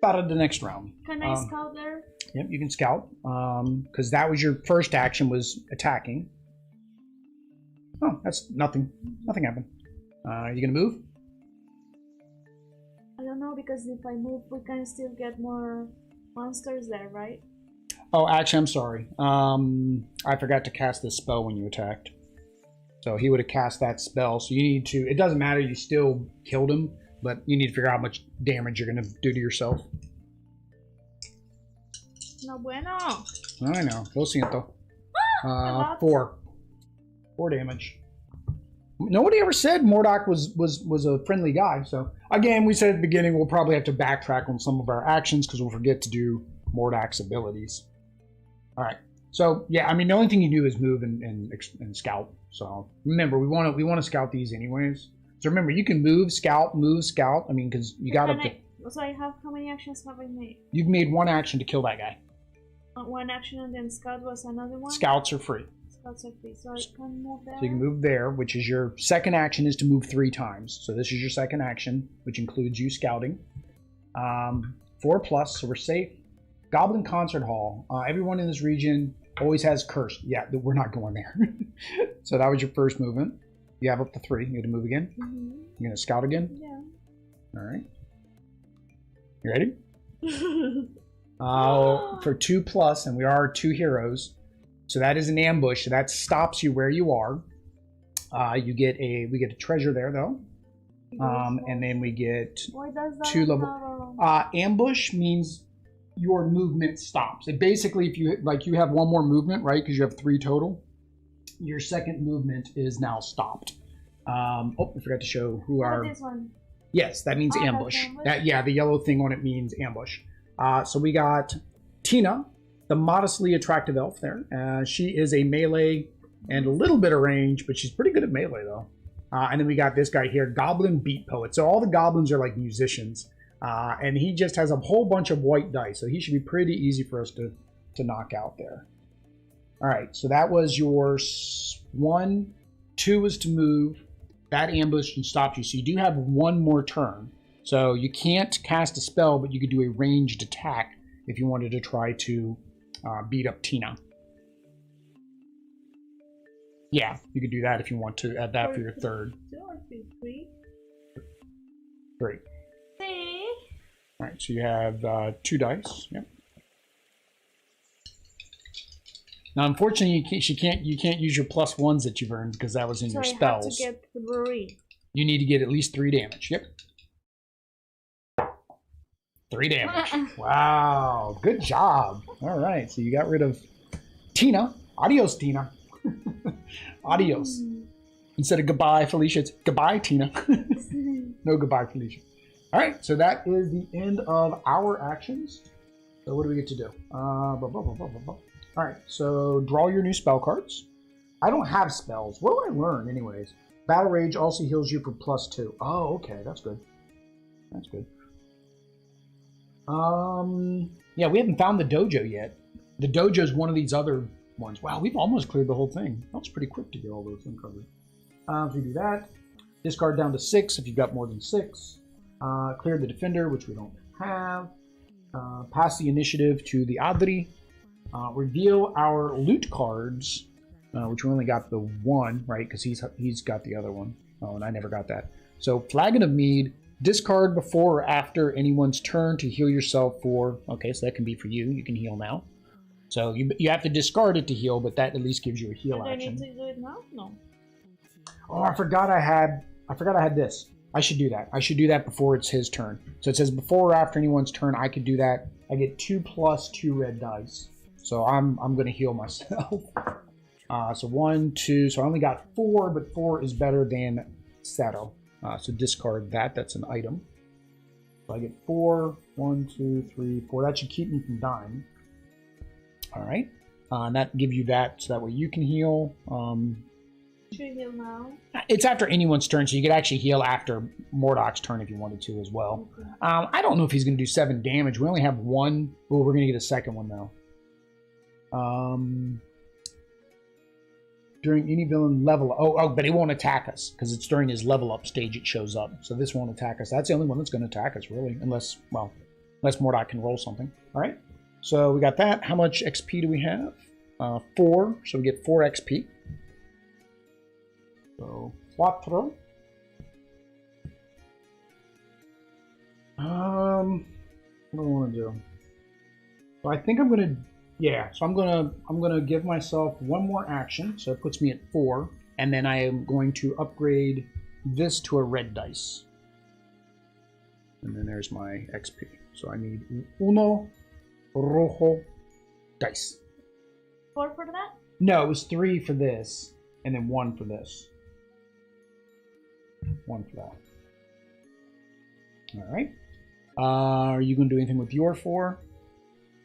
Out of the next round. Can I scout there? Yep, you can scout. Because that was your first action was attacking. Oh, that's nothing. Nothing happened. You gonna move? I don't know, because if I move, we can still get more monsters there, right? Oh, actually, I'm sorry. I forgot to cast this spell when you attacked. So he would have cast that spell. So you need to. It doesn't matter. You still killed him. But you need to figure out how much damage you're going to do to yourself. No bueno. I know. Lo siento. 4. 4 damage. Nobody ever said Mordak was a friendly guy. So, again, we said at the beginning we'll probably have to backtrack on some of our actions because we'll forget to do Mordak's abilities. All right. So, yeah, I mean, the only thing you do is move and scout. So, remember, we want to scout these anyways. So remember, you can move, scout. I mean, because you got up to... So I have, how many actions have I made? You've made 1 action to kill that guy. 1 action, and then scout was another one? Scouts are free. Scouts are free, so I can move there. So you can move there, which is your second action is to move 3 times. So this is your second action, which includes you scouting. 4+, so we're safe. Goblin Concert Hall. Everyone in this region always has curse. Yeah, we're not going there. So that was your first movement. You have up to 3. You got to move again. You're gonna scout again. Yeah. All right. You ready? For 2+, and we are 2 heroes, so that is an ambush. So that stops you where you are. We get a treasure there though, and then we get 2 level. Ambush means your movement stops. It basically, if you have 1 more movement, right? Because you have 3 total. Your second movement is now stopped. I forgot to show who are. This one. Yes, that means ambush. The yellow thing on it means ambush. So we got Tina, the modestly attractive elf there. She is a melee and a little bit of range, but she's pretty good at melee though. And then we got this guy here, Goblin Beat Poet. So all the goblins are like musicians, and he just has a whole bunch of white dice, so he should be pretty easy for us to knock out there. All right, so that was your 1. 2 was to move. That ambushed and stopped you. So you do have 1 more turn. So you can't cast a spell, but you could do a ranged attack if you wanted to try to beat up Tina. Yeah, you could do that if you want to add that for your third. 2 or 3? 3. 3. All right, so you have 2 dice. Yep. Now, unfortunately, you can't use your +1s that you've earned because that was in your spells. So I have to get the brewery. You need to get at least 3 damage. Yep. 3 damage. Wow. Good job. All right. So you got rid of Tina. Adios, Tina. Adios. Instead of goodbye, Felicia, it's goodbye, Tina. No goodbye, Felicia. All right. So that is the end of our actions. So what do we get to do? All right, so draw your new spell cards. I don't have spells. What do I learn anyways? Battle Rage also heals you for +2. Oh, okay, that's good. That's good. Yeah, we haven't found the dojo yet. The dojo is one of these other ones. Wow, we've almost cleared the whole thing. That was pretty quick to get all those uncovered. So we do that. Discard down to 6 if you've got more than 6. Clear the defender, which we don't have. Pass the initiative to the Adri. reveal our loot cards, which we only got the one, right? Because he's got the other one. Oh, and I never got that. So Flagon of Mead, discard before or after anyone's turn to heal yourself for, okay, so that can be for you. You can heal now. So you have to discard it to heal, but that at least gives you a heal action. Do I need to do it now? No. Oh, I forgot I had this. I should do that. I should do that before it's his turn. So it says before or after anyone's turn, I could do that. I get 2 + 2 red dice. So I'm going to heal myself. So 1, 2. So I only got 4, but 4 is better than Sato. So discard that. That's an item. So I get 4. 1, 2, 3, 4. That should keep me from dying. All right. And that gives you that, so that way you can heal. Should I heal now? It's after anyone's turn, so you could actually heal after Mordak's turn if you wanted to as well. Okay. I don't know if he's going to do 7 damage. We only have 1. Oh, we're going to get a second one, though. During any villain level... Oh, but it won't attack us, because it's during his level up stage it shows up. So this won't attack us. That's the only one that's going to attack us, really. Unless Mordak can roll something. All right. So we got that. How much XP do we have? 4. So we get 4 XP. So, 4. What do I want to do? So I think I'm gonna, So I'm gonna give myself 1 more action. So it puts me at 4, and then I am going to upgrade this to a red dice. And then there's my XP. So I need uno rojo dice. 4 for that? No, it was 3 for this, and then 1 for this. 1 for that. All right. Are you going to do anything with your 4?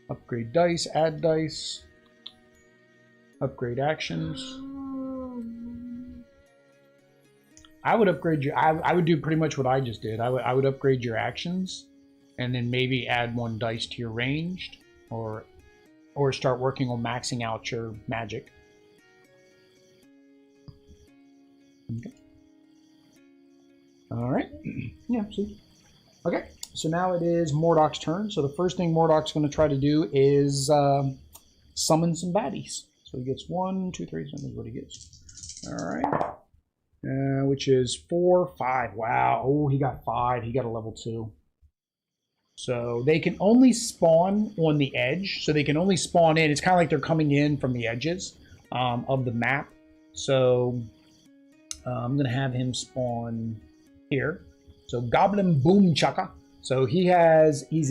Upgrade dice, add dice, upgrade actions. I would upgrade your. I would do pretty much what I just did. I would upgrade your actions, and then maybe add 1 dice to your ranged, or start working on maxing out your magic. Okay. All right. Yeah, see. Okay, so now it is Mordak's turn. So the first thing Mordak's going to try to do is summon some baddies. So he gets 1, 2, 3. So that's what he gets. All right. Which is 4, 5. Wow. Oh, he got 5. He got a level 2. So they can only spawn on the edge. So they can only spawn in. It's kind of like they're coming in from the edges of the map. So I'm going to have him spawn here. So Goblin Boom Chaka. So he's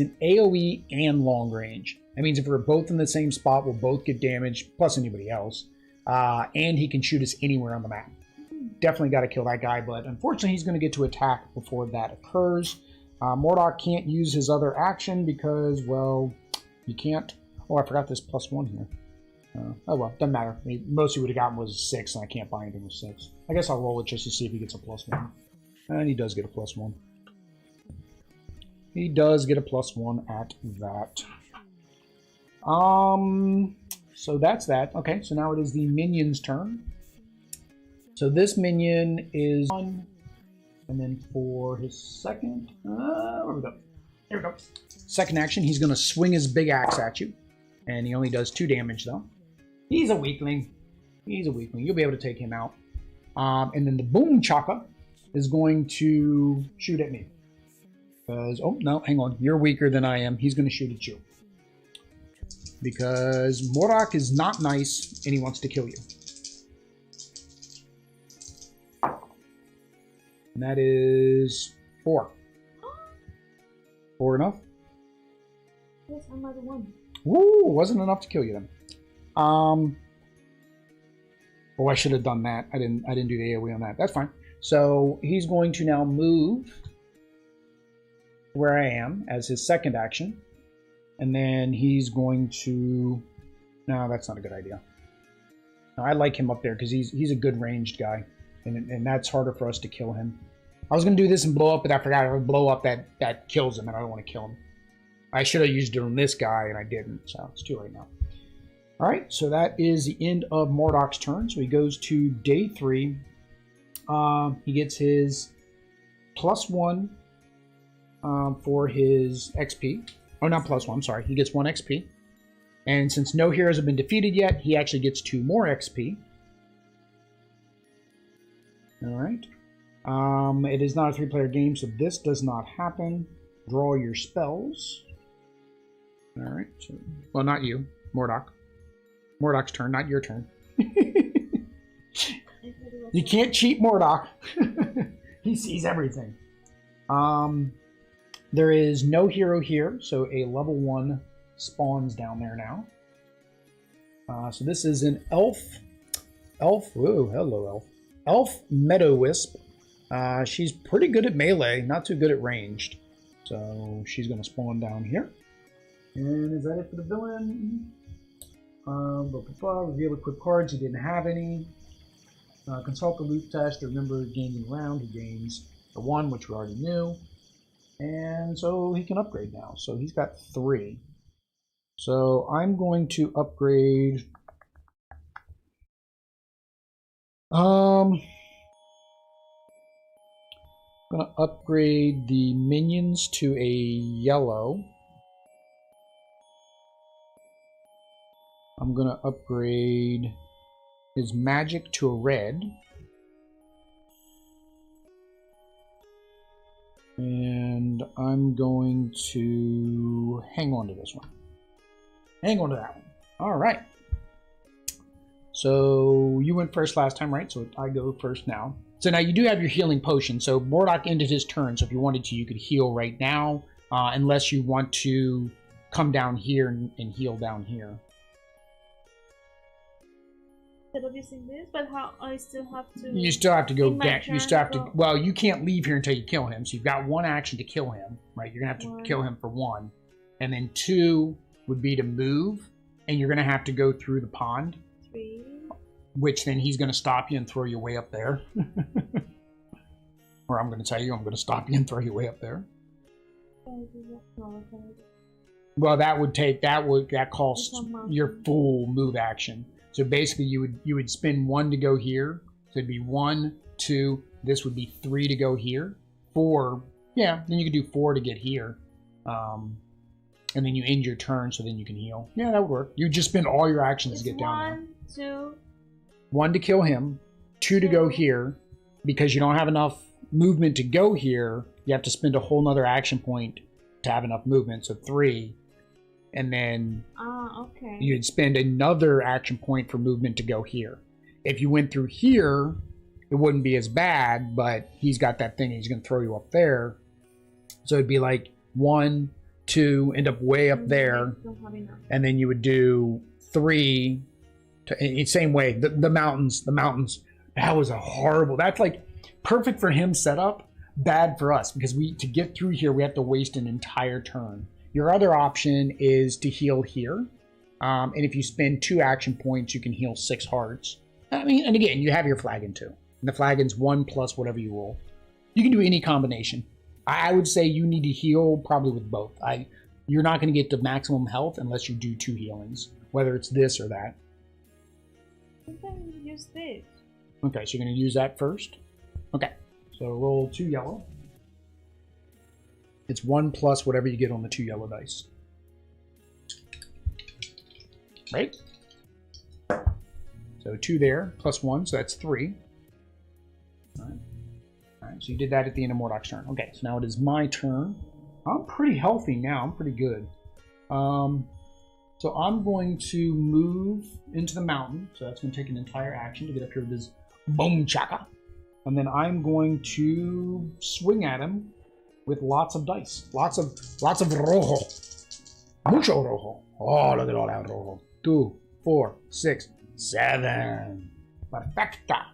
an AoE and long range. That means if we're both in the same spot, we'll both get damage, plus anybody else. And he can shoot us anywhere on the map. Definitely got to kill that guy, but unfortunately he's going to get to attack before that occurs. Mordak can't use his other action because, well, he can't. Oh, I forgot this +1 here. Oh well, doesn't matter. I mean, most he would have gotten was 6, and I can't buy anything with 6. I guess I'll roll it just to see if he gets a +1. And he does get a +1. He does get a +1 at that. So that's that. Okay, so now it is the minion's turn. So this minion is 1. And then for his second, where we go? Here we go. Second action, he's going to swing his big axe at you. And he only does 2 damage, though. He's a weakling. He's a weakling. You'll be able to take him out. And then the Boom Chaka is going to shoot at me. Because, oh, no, hang on. You're weaker than I am. He's going to shoot at you. Because Mordak is not nice, and he wants to kill you. And that is 4. 4 enough? Yes, another 1. Woo! Wasn't enough to kill you then. Oh, I should have done that. I didn't do the AoE on that. That's fine. So he's going to now move where I am as his second action. And then he's going to... No, that's not a good idea. No, I like him up there because he's a good ranged guy. And that's harder for us to kill him. I was going to do this and blow up, but I forgot I would blow up that kills him, and I don't want to kill him. I should have used it on this guy, and I didn't, so it's too late now. All right, so that is the end of Mordak's turn. So he goes to day 3. He gets his +1 for his XP. Oh, not +1, I'm sorry. He gets 1 XP. And since no heroes have been defeated yet, he actually gets 2 more XP. Alright. It is not a 3-player game, so this does not happen. Draw your spells. Alright. So, well, not you. Mordak. Mordak's turn, not your turn. You can't cheat Mordak. He sees everything. There is no hero here, so a level 1 spawns down there now. So this is an elf. Whoa, hello elf. Elf Meadow Wisp. She's pretty good at melee, not too good at ranged. So she's going to spawn down here. And is that it for the villain? Reveal equip cards. He didn't have any. Consult the loot test to remember gaining round. He gains the 1, which we already knew. And so he can upgrade now. So he's got 3. So I'm going to upgrade. I'm going to upgrade the minions to a yellow. I'm going to upgrade his magic to a red. And I'm going to hang on to this one. Hang on to that one. All right. So you went first last time, right? So I go first now. So now you do have your healing potion. So Mordak ended his turn. So if you wanted to, you could heal right now. Unless you want to come down here and heal down here. Instead of using this, but how I still have to. You still have to go get. You still have to. Go. Well, you can't leave here until you kill him. So you've got 1 action to kill him, right? You're gonna have to 1. kill him for 1, and then 2 would be to move, and you're gonna have to go through the pond. 3. Which then he's gonna stop you and throw you way up there. Or I'm gonna tell you, I'm gonna stop you and throw you way up there. Well, that costs your full move action. So basically, you would spend 1 to go here. So it'd be 1, 2. This would be 3 to go here. 4, yeah. Then you could do 4 to get here, and then you end your turn. So then you can heal. Yeah, that would work. You just spend all your actions to get down there. 1, 2. 1 to kill him. 2 to go here, because you don't have enough movement to go here. You have to spend a whole nother action point to have enough movement. So 3. And then okay. You'd spend another action point for movement to go here. If you went through here, it wouldn't be as bad, but he's got that thing, he's going to throw you up there. So it'd be like 1, 2, end up way up there, and then you would do 3. Same way, the mountains, that was a horrible, that's like perfect for him setup, bad for us, because to get through here, we have to waste an entire turn. Your other option is to heal here. And if you spend 2 action points, you can heal 6 hearts. I mean, and again, you have your flagon too. And the flagon's 1 plus whatever you roll. You can do any combination. I would say you need to heal probably with both. You're not going to get to maximum health unless you do 2 healings, whether it's this or that. I can use this. Okay, so you're going to use that first. Okay, so roll 2 yellow. It's 1 plus whatever you get on the 2 yellow dice. Right? So 2 there, plus 1, so that's 3. Alright. Alright, so you did that at the end of Mordak's turn. Okay, so now it is my turn. I'm pretty healthy now, I'm pretty good. So I'm going to move into the mountain. So that's going to take an entire action to get up here with this boom chaka. And then I'm going to swing at him with lots of dice. Lots of rojo. Mucho rojo. Oh, look at all that rojo. 2, 4, 6, 7. Perfecta.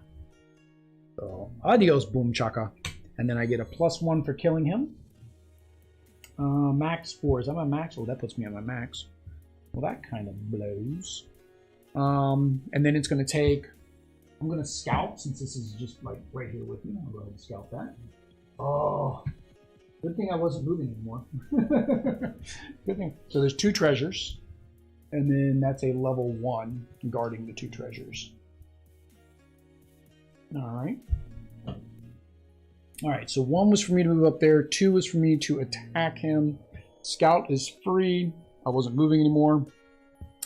So, adios, boom chaka. And then I get a +1 for killing him. Max 4. Is that my max? Oh, that puts me on my max. Well, that kind of blows. And then it's going to take... I'm going to scout, since this is just like right here with me. I'll go ahead and scout that. Oh... Good thing I wasn't moving anymore. Good thing. So there's 2 treasures. And then that's a level 1 guarding the 2 treasures. Alright. Alright, so 1 was for me to move up there. 2 was for me to attack him. Scout is free. I wasn't moving anymore.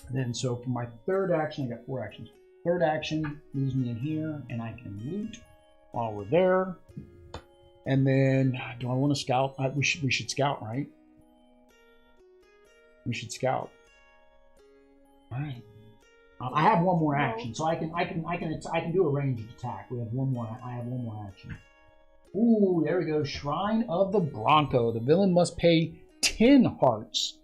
And then so for my third action, I got 4 actions. Third action leaves me in here, and I can loot while we're there. And then, do I want to scout? We should scout, right? We should scout. All right. I have one more action, so I can do a ranged attack. We have one more. I have one more action. Ooh, there we go. Shrine of the Bronco. The villain must pay 10 hearts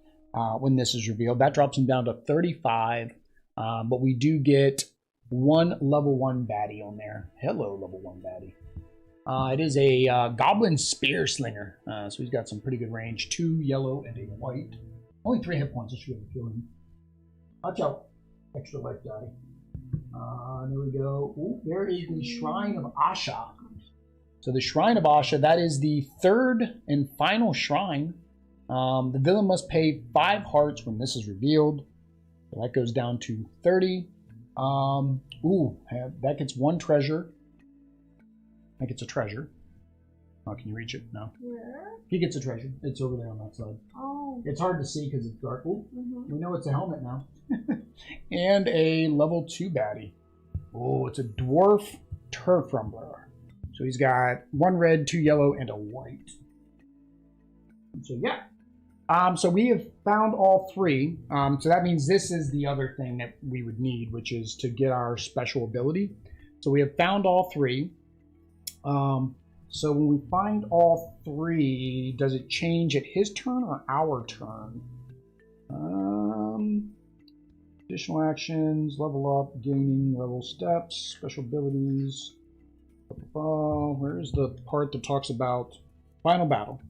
when this is revealed. That drops him down to 35. But we do get one level 1 baddie on there. Hello, level 1 baddie. It is a goblin spear slinger. So he's got some pretty good range. 2 yellow and a white. Only 3 hit points. I should be able to kill him. Watch out. Extra life die. There we go. Ooh, there is the Shrine of Asha. So the Shrine of Asha, that is the 3rd and final shrine. The villain must pay 5 hearts when this is revealed. So that goes down to 30. Ooh, that gets 1 treasure. That gets a treasure. Oh, can you reach it? No. Where? He gets a treasure. It's over there on that side. Oh. It's hard to see because it's dark. Ooh, we know it's a helmet now. And a level 2 baddie. Oh, it's a dwarf turf rumbler. So he's got 1 red, 2 yellow, and a white. So yeah. So we have found all 3. So that means this is the other thing that we would need, which is to get our special ability. So we have found all 3. So when we find all 3, does it change at his turn or our turn? Additional actions, level up, gaining level steps, special abilities. Where's the part that talks about final battle?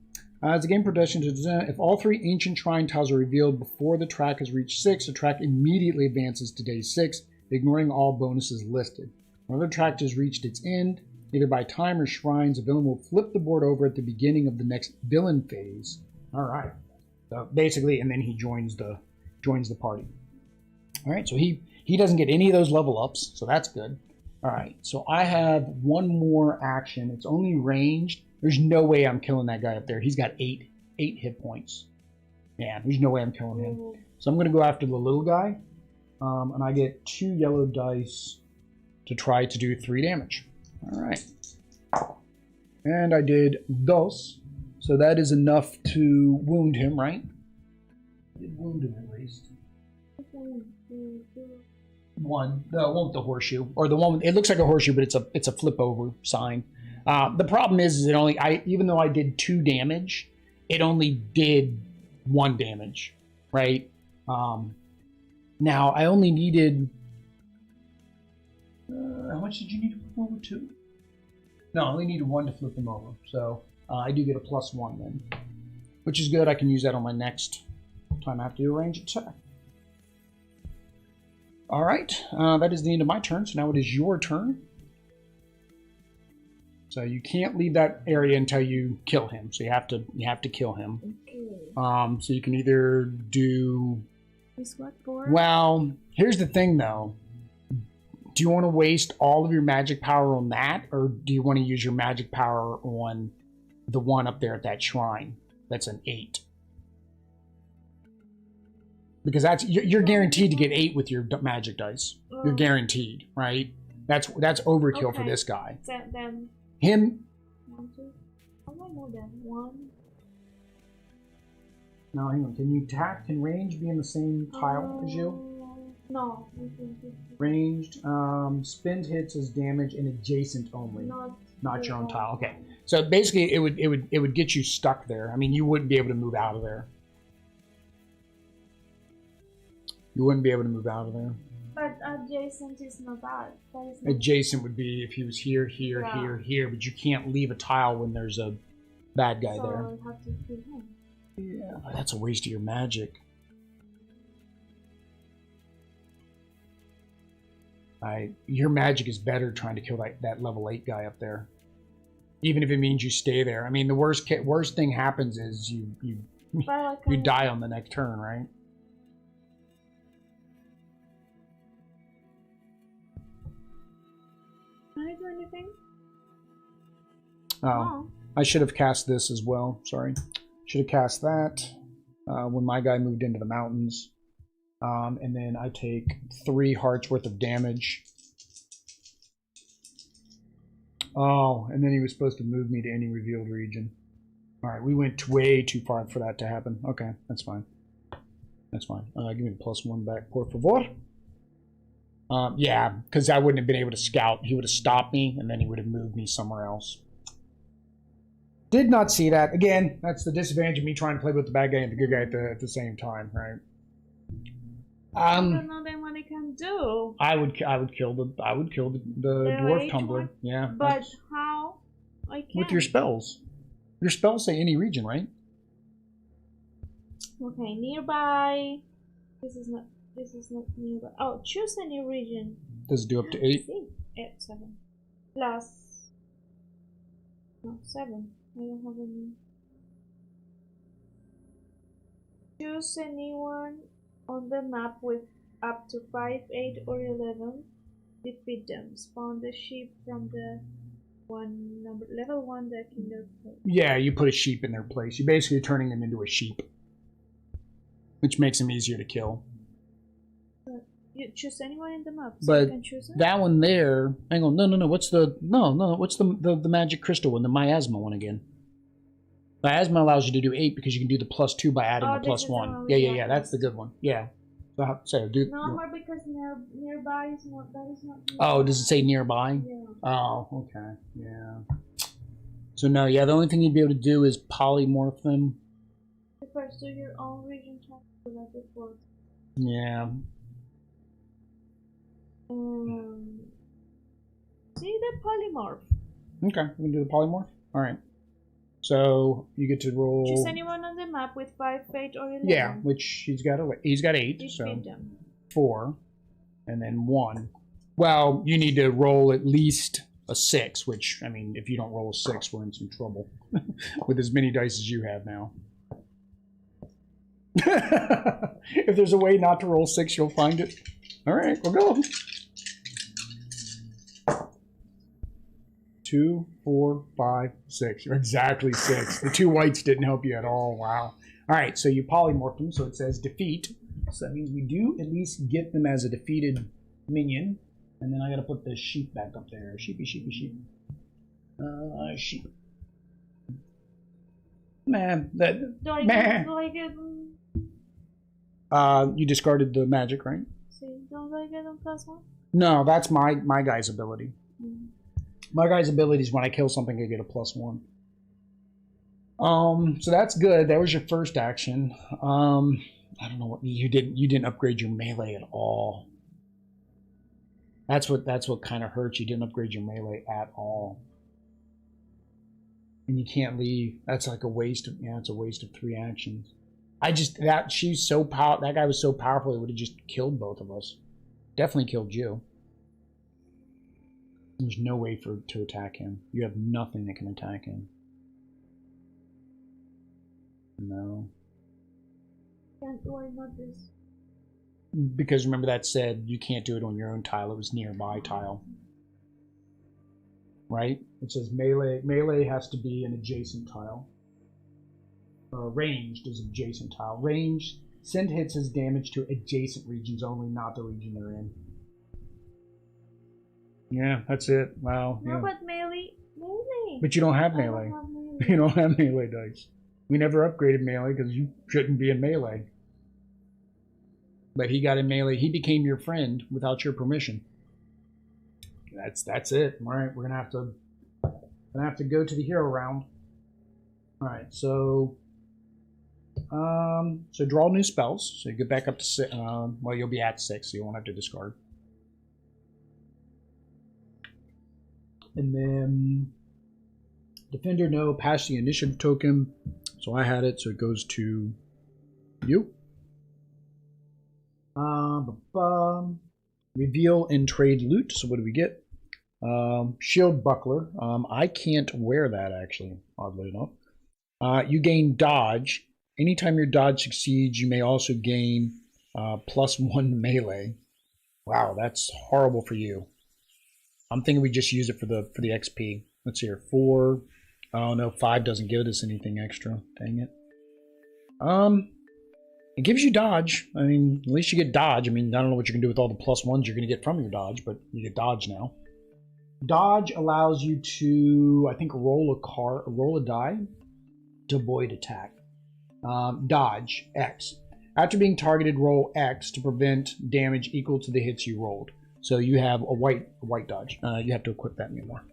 As a game progression, if all 3 ancient shrine tiles are revealed before the track has reached 6, the track immediately advances to day 6, ignoring all bonuses listed. Whenever the track has reached its end, either by time or shrines, the villain will flip the board over at the beginning of the next villain phase. All right. So basically, and then he joins the party. All right. So he doesn't get any of those level ups, so that's good. All right. So I have 1 more action. It's only ranged. There's no way I'm killing that guy up there. He's got 8 hit points. Yeah, there's no way I'm killing him. So I'm going to go after the little guy, and I get 2 yellow dice to try to do 3 damage. All right. And I did dos. So that is enough to wound him, right? I did wound him at least. 1. The one with the horseshoe. Or the one with, it looks like a horseshoe, but it's a flip over sign. The problem is it only, even though I did 2 damage, it only did 1 damage, right? Now I only needed, how much did you need to flip over 2? No, I only needed 1 to flip them over. So I do get a +1 then, which is good. I can use that on my next time I have to do a ranged attack. All right, that is the end of my turn. So now it is your turn. So you can't leave that area until you kill him. So you have to kill him. Okay. So you can either do. Is what for? Well, here's the thing though. Do you want to waste all of your magic power on that, or do you want to use your magic power on the one up there at that shrine? That's an 8. Because that's you're guaranteed to get 8 with your magic dice. You're guaranteed, right? That's overkill for this guy. Then him. 1, 2. How do I know that? 1. No, hang on. Can you attack? Can range be in the same tile as you? No. Ranged. Spend hits as damage and adjacent only. Not your own tile. Okay. So basically, it would get you stuck there. I mean, you wouldn't be able to move out of there. You wouldn't be able to move out of there. But adjacent is not that. Adjacent would be if he was here, here, here, here, but you can't leave a tile when there's a bad guy there. So I have to kill him. Yeah, that's a waste of your magic. Your magic is better trying to kill that level 8 guy up there. Even if it means you stay there. I mean, the worst thing happens is you die on the next turn, right? Can I do anything? Oh, I should have cast this as well. Sorry. Should have cast that when my guy moved into the mountains. And then I take 3 hearts worth of damage. Oh, and then he was supposed to move me to any revealed region. Alright, we went way too far for that to happen. Okay, that's fine. That's fine. Give me the +1 back, por favor. Yeah, because I wouldn't have been able to scout. He would have stopped me, and then he would have moved me somewhere else. Did not see that. Again, that's the disadvantage of me trying to play with the bad guy and the good guy at the same time, right? I don't know then what I can do. I would kill the dwarf tumbler. Yeah. But how? I can't. With your spells. Your spells say any region, right? Okay, nearby. This is not nearby. Oh, choose a new region. Does it do up to 8? 7. Plus. No, 7. I don't have any. Choose anyone on the map with up to 5, 8, or 11. Defeat them. Spawn the sheep from the level 1 deck in their place. Yeah, you put a sheep in their place. You're basically turning them into a sheep, which makes them easier to kill. You choose anyone in the map, so but you can choose it? That one there. Hang on, no. What's the What's the magic crystal one? The miasma one again. Miasma allows you to do 8 because you can do the +2 by adding the +1. Yeah. That's the good one. Yeah. So do. No more because nearby is not. That is not. Nearby. Oh, does it say nearby? Yeah. Oh, okay. Yeah. So no, yeah. The only thing you'd be able to do is polymorph them. First, do your own region check for that before. Yeah. See the polymorph. Okay, we can do the polymorph. All right. So you get to roll. Choose anyone on the map with 5, 8, or 11. Yeah, which he's got 8. Defeat so them. 4, and then 1. Well, you need to roll at least a 6. Which I mean, if you don't roll a 6, we're in some trouble with as many dice as you have now. If there's a way not to roll 6, you'll find it. All right, we'll go. 2, 4, 5, 6. You're exactly 6. The 2 whites didn't help you at all. Wow. All right, so you polymorph them, so it says defeat. So that means we do at least get them as a defeated minion. And then I got to put the sheep back up there. Sheepy. Sheep. Man, that. Do I get you discarded the magic, right? See, don't I get them +1? No, that's my guy's ability. Mm-hmm. My guy's ability is when I kill something, I get a +1. So that's good. That was your first action. I don't know what you didn't upgrade your melee at all. That's what kind of hurts. You didn't upgrade your melee at all. And you can't leave. That's like a waste of it's a waste of 3 actions. That guy was so powerful it would have just killed both of us. Definitely killed you. There's no way to attack him. You have nothing that can attack him. No. Why not this? Because remember that said you can't do it on your own tile. It was nearby tile. Right? It says melee. Melee has to be an adjacent tile. Ranged is adjacent tile. Ranged, send hits as damage to adjacent regions only, not the region they're in. Yeah, that's it. Wow. No, yeah. but melee. But you don't have melee. You don't have melee dice. We never upgraded melee because you shouldn't be in melee. But he got in melee. He became your friend without your permission. That's it. All right, we're gonna have to go to the hero round. All right, so draw new spells. So you get back up to 6. Well, you'll be at 6, so you won't have to discard. And then defender, no, pass the initiative token. So I had it, so it goes to you. Reveal and trade loot. So what do we get? Shield buckler. I can't wear that actually, oddly enough. You gain dodge. Anytime your dodge succeeds, you may also gain +1 melee. Wow, that's horrible for you. I'm thinking we just use it for the XP. Let's see here. 4. Oh no, 5 doesn't give us anything extra. Dang it. It gives you dodge. I mean, at least you get dodge. I mean, I don't know what you can do with all the +1s you're going to get from your dodge, but you get dodge now. Dodge allows you to, I think, roll a die to avoid attack. Dodge, X. After being targeted, roll X to prevent damage equal to the hits you rolled. So you have a white dodge. You have to equip that anymore.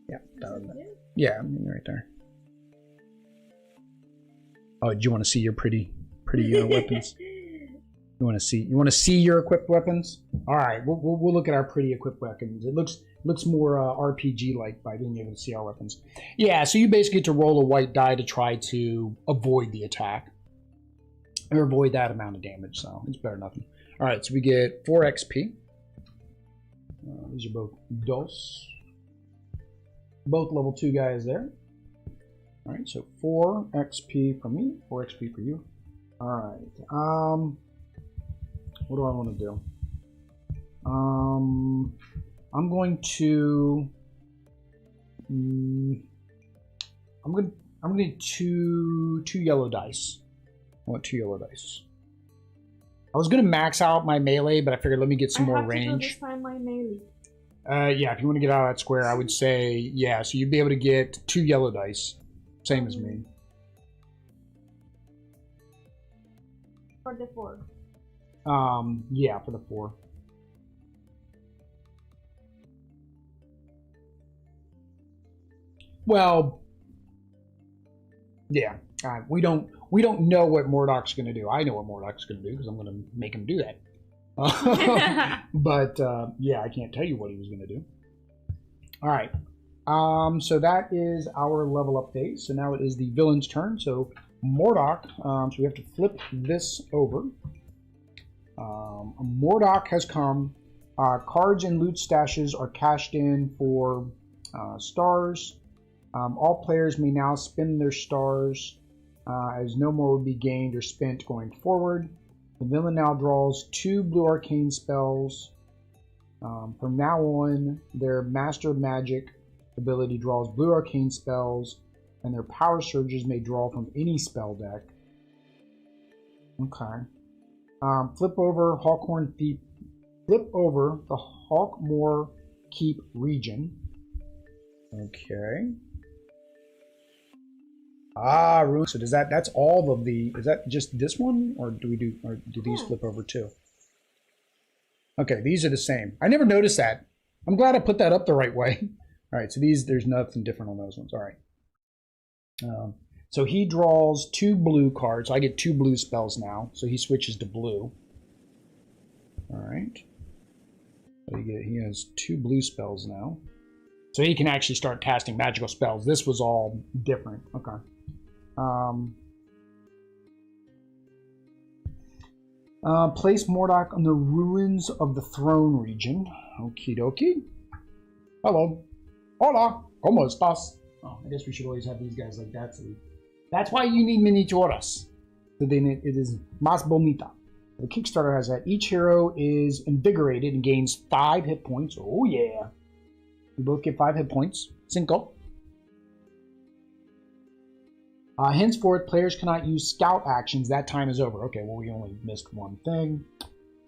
Yeah, yeah, I mean, right there. Oh, do you want to see your pretty weapons? You want to see your equipped weapons? All right, we'll look at our pretty equipped weapons. It looks more RPG like by being able to see our weapons. Yeah, so you basically get to roll a white die to try to avoid the attack or avoid that amount of damage. So it's better than nothing. All right, so we get 4 XP. These are both dos. Both level 2 guys there. All right, so 4 XP for me, 4 XP for you. All right. What do I want to do? I'm going to. I'm going to need two yellow dice. I want 2 yellow dice. I was going to max out my melee, but I figured let me get some more range. I have to do this time my melee. Yeah, if you want to get out of that square, I would say, yeah, so you'd be able to get 2 yellow dice. Same as me. For the 4. Yeah, for the 4. Well, yeah, we don't know what Mordak's going to do. I know what Mordak's going to do because I'm going to make him do that. But yeah, I can't tell you what he was going to do. All right. So that is our level up phase. So now it is the villain's turn. So Mordak. So we have to flip this over. Mordak has come. Cards and loot stashes are cashed in for stars. All players may now spend their stars as no more will be gained or spent going forward. The villain now draws 2 blue arcane spells. From now on, their Master Magic ability draws blue arcane spells, and their power surges may draw from any spell deck. Okay. Flip over Hawkhorn Thief. Flip over the Hawkmoor Keep region. Okay. Ruin. So does that's all of the? Is that just this one, or do these flip over too? Okay, these are the same. I never noticed that. I'm glad I put that up the right way. All right, so there's nothing different on those ones. All right. So he draws 2 blue cards. So I get 2 blue spells now. So he switches to blue. All right. So he has 2 blue spells now. So he can actually start casting magical spells. This was all different. Okay. Place Mordak on the ruins of the throne region. Okie dokie. Hello. Hola. ¿Cómo estás? Oh, I guess we should always have these guys like that. So that's why you need miniaturas. So then it is más bonita. The Kickstarter has that. Each hero is invigorated and gains 5 hit points. Oh, yeah. We both get 5 hit points. Cinco. Henceforth, players cannot use scout actions. That time is over. Okay, well, we only missed one thing.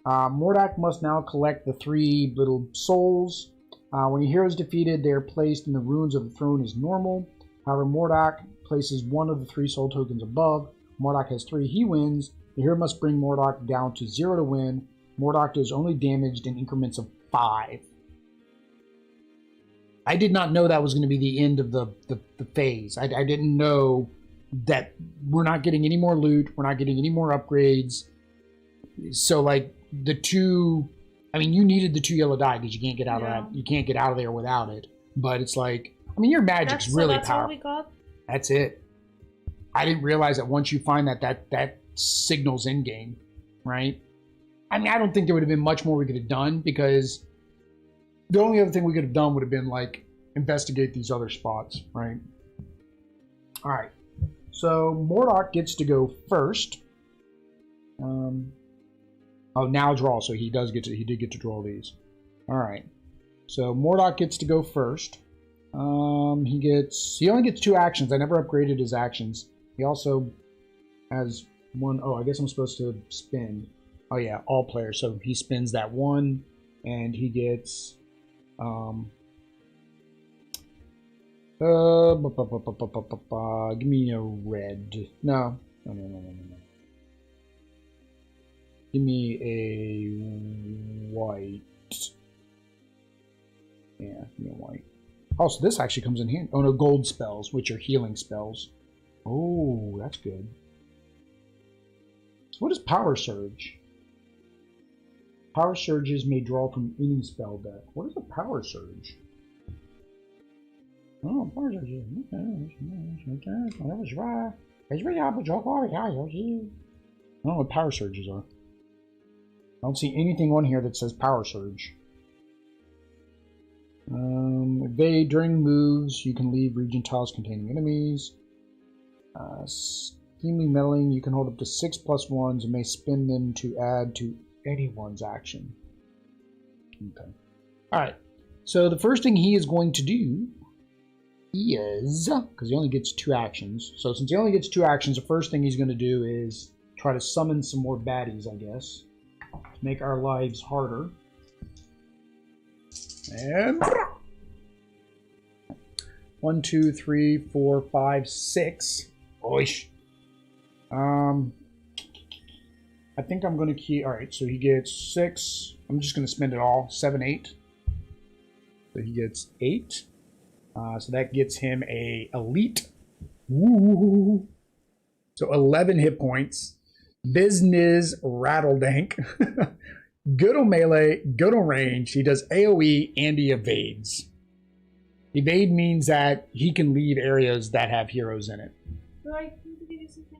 Mordak must now collect the 3 little souls. When a hero is defeated, they are placed in the ruins of the throne as normal. However, Mordak places 1 of the 3 soul tokens above. Mordak has 3. He wins. The hero must bring Mordak down to 0 to win. Mordak is only damaged in increments of 5. I did not know that was going to be the end of the phase. I didn't know that we're not getting any more loot. We're not getting any more upgrades. So, like, the 2... I mean, you needed the 2 yellow die because you can't get out of that. You can't get out of there without it. But it's like... I mean, your magic's really powerful. All we got? That's it. I didn't realize that once you find that signals Endgame, right? I mean, I don't think there would have been much more we could have done because... The only other thing we could have done would have been, like, investigate these other spots, right? All right. So, Mordak gets to go first. Oh, now draw. So he did get to draw these. All right. So, Mordak gets to go first. He only gets 2 actions. I never upgraded his actions. He also has 1. Oh, I guess I'm supposed to spend. Oh yeah, all players. So he spends that 1, and he gets give me a red. No. Give me a white. Yeah, give me a white. Oh, so this actually comes in handy. Oh no, gold spells, which are healing spells. Oh, that's good. So what is Power Surge? Power Surges may draw from any spell deck. What is a Power Surge? Oh, Power Surge. I don't know what Power Surges are. I don't see anything on here that says Power Surge. Evade during moves. You can leave region tiles containing enemies. Scheming meddling. You can hold up to 6+1s and may spend them to add to anyone's action. Okay. Alright. So the first thing he is going to do is, because he only gets 2 actions. So since he only gets 2 actions, the first thing he's going to do is try to summon some more baddies, I guess. To make our lives harder. And 1, 2, 3, 4, 5, 6. Oish. I think I'm going to keep... Alright, so he gets 6. I'm just going to spend it all. 7, 8. So he gets 8. So that gets him a elite. Woo! So 11 hit points. Bizniz Rattledank. Good on melee, good on range. He does AoE and he evades. Evade means that he can leave areas that have heroes in it. Do I need to give you something?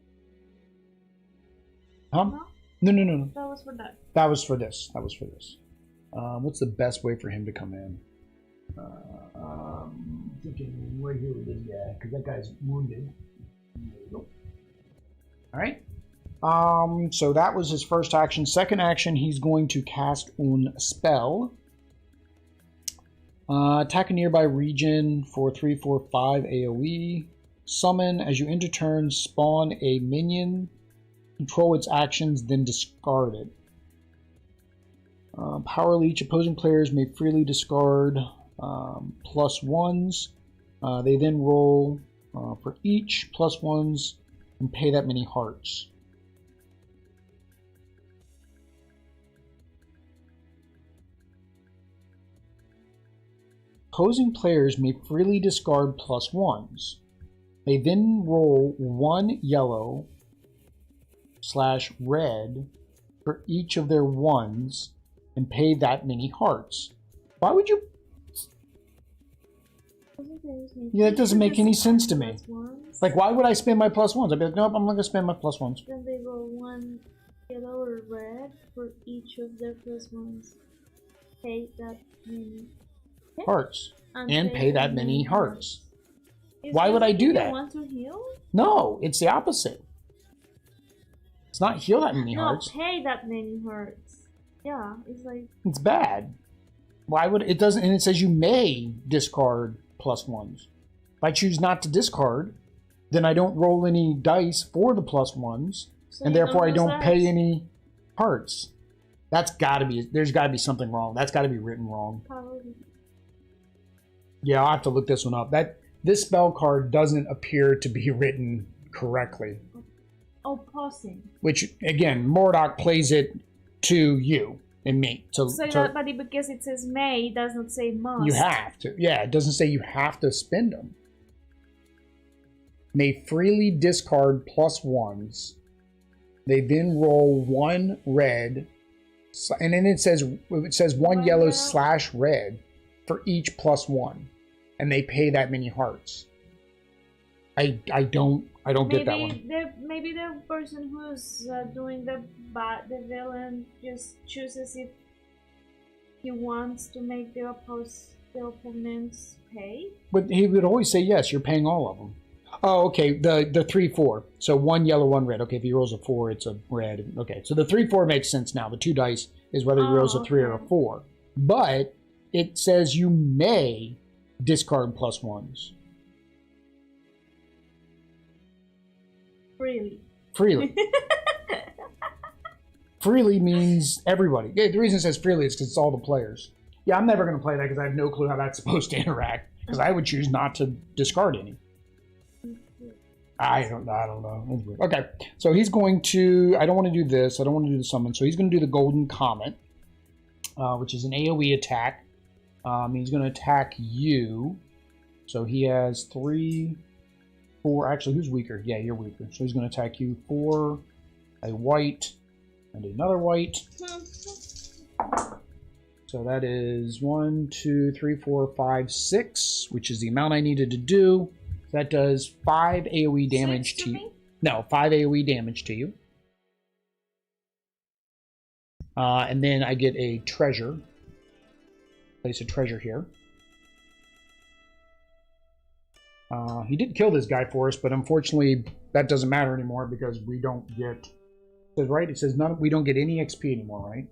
Huh? No. That was for that. That was for this. That was for this. What's the best way for him to come in? Thinking right here with this guy, because that guy's wounded. There we go. Alright. So that was his first action. Second action, he's going to cast un spell. Attack a nearby region for 3, 4, 5 AoE. Summon. As you enter turn, spawn a minion. Control its actions, then discard it. Power Leech. Opposing players may freely discard +1s. They then roll for each +1s and pay that many hearts. Opposing players may freely discard +1s. They then roll 1 yellow/red for each of their 1s and pay that many hearts. Why would you... Yeah, that doesn't make any sense to me. Like, why would I spend my +1s? I'd be like, nope, I'm not going to spend my +1s. Then they roll 1 yellow or red for each of their +1s. Pay that many hearts. And pay that many hearts. Why would I do that? You want to heal? No, it's the opposite. It's not heal that many hearts. No, pay that many hearts. Yeah, it's like... It's bad. Why would... It doesn't... And it says you may discard +1s. If I choose not to discard, then I don't roll any dice for the +1s, so and therefore I don't pay any hearts. That's gotta be... There's gotta be something wrong. That's gotta be written wrong. Probably. Yeah, I'll have to look this one up. This spell card doesn't appear to be written correctly. Oh, pausing. Which, again, Mordak plays it to you and me. So that, but because it says may, it does not say must. You have to. Yeah, it doesn't say you have to spend them. May freely discard +1s. They then roll 1 red. And then it says 1 yellow/red for each +1. And they pay that many hearts. I don't get that one. Maybe the person who's doing the villain just chooses if he wants to make the opponents pay. But he would always say yes. You're paying all of them. Oh, okay. The 3, 4. So 1 yellow, 1 red. Okay, if he rolls a 4, it's a red. Okay, so the 3, 4 makes sense now. The 2 dice is whether he rolls a 3 or a 4. But it says you may discard +1s. Freely. freely means everybody. Yeah, the reason it says freely is because it's all the players. Yeah, I'm never going to play that because I have no clue how that's supposed to interact. Because I would choose not to discard any. I don't know. Okay, so he's going to... I don't want to do this. I don't want to do the summon. So he's going to do the Golden Comet, which is an AoE attack. He's going to attack you. So he has 3, 4... Actually, who's weaker? Yeah, you're weaker. So he's going to attack you 4, a white, and another white. So that is 1, 2, 3, 4, 5, 6, which is the amount I needed to do. That does 5 AoE damage to you. No, 5 AoE damage to you. And then I get a treasure. Place a treasure here. He did kill this guy for us, but unfortunately that doesn't matter anymore because we don't get... It says, right? It says we don't get any XP anymore, right?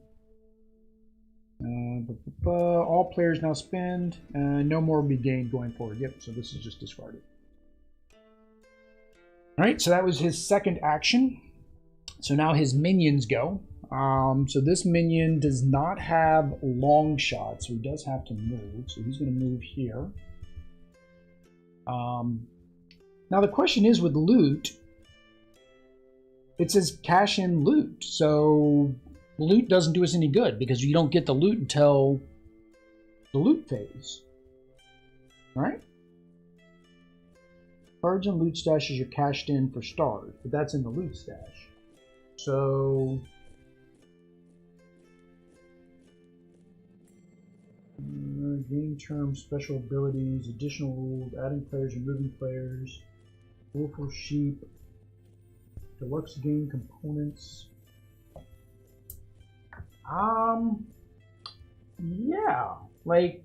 All players now spend. No more will be gained going forward. Yep, so this is just discarded. Alright, so that was his second action. So now his minions go. So this minion does not have long shots, so he does have to move. So he's going to move here. Now the question is with loot, it says cash in loot. So loot doesn't do us any good because you don't get the loot until the loot phase. Right? Cards and loot stashes are cashed in for stars, but that's in the loot stash. So game terms, special abilities, additional rules, adding players, removing players, willful sheep, deluxe game components. Yeah, like,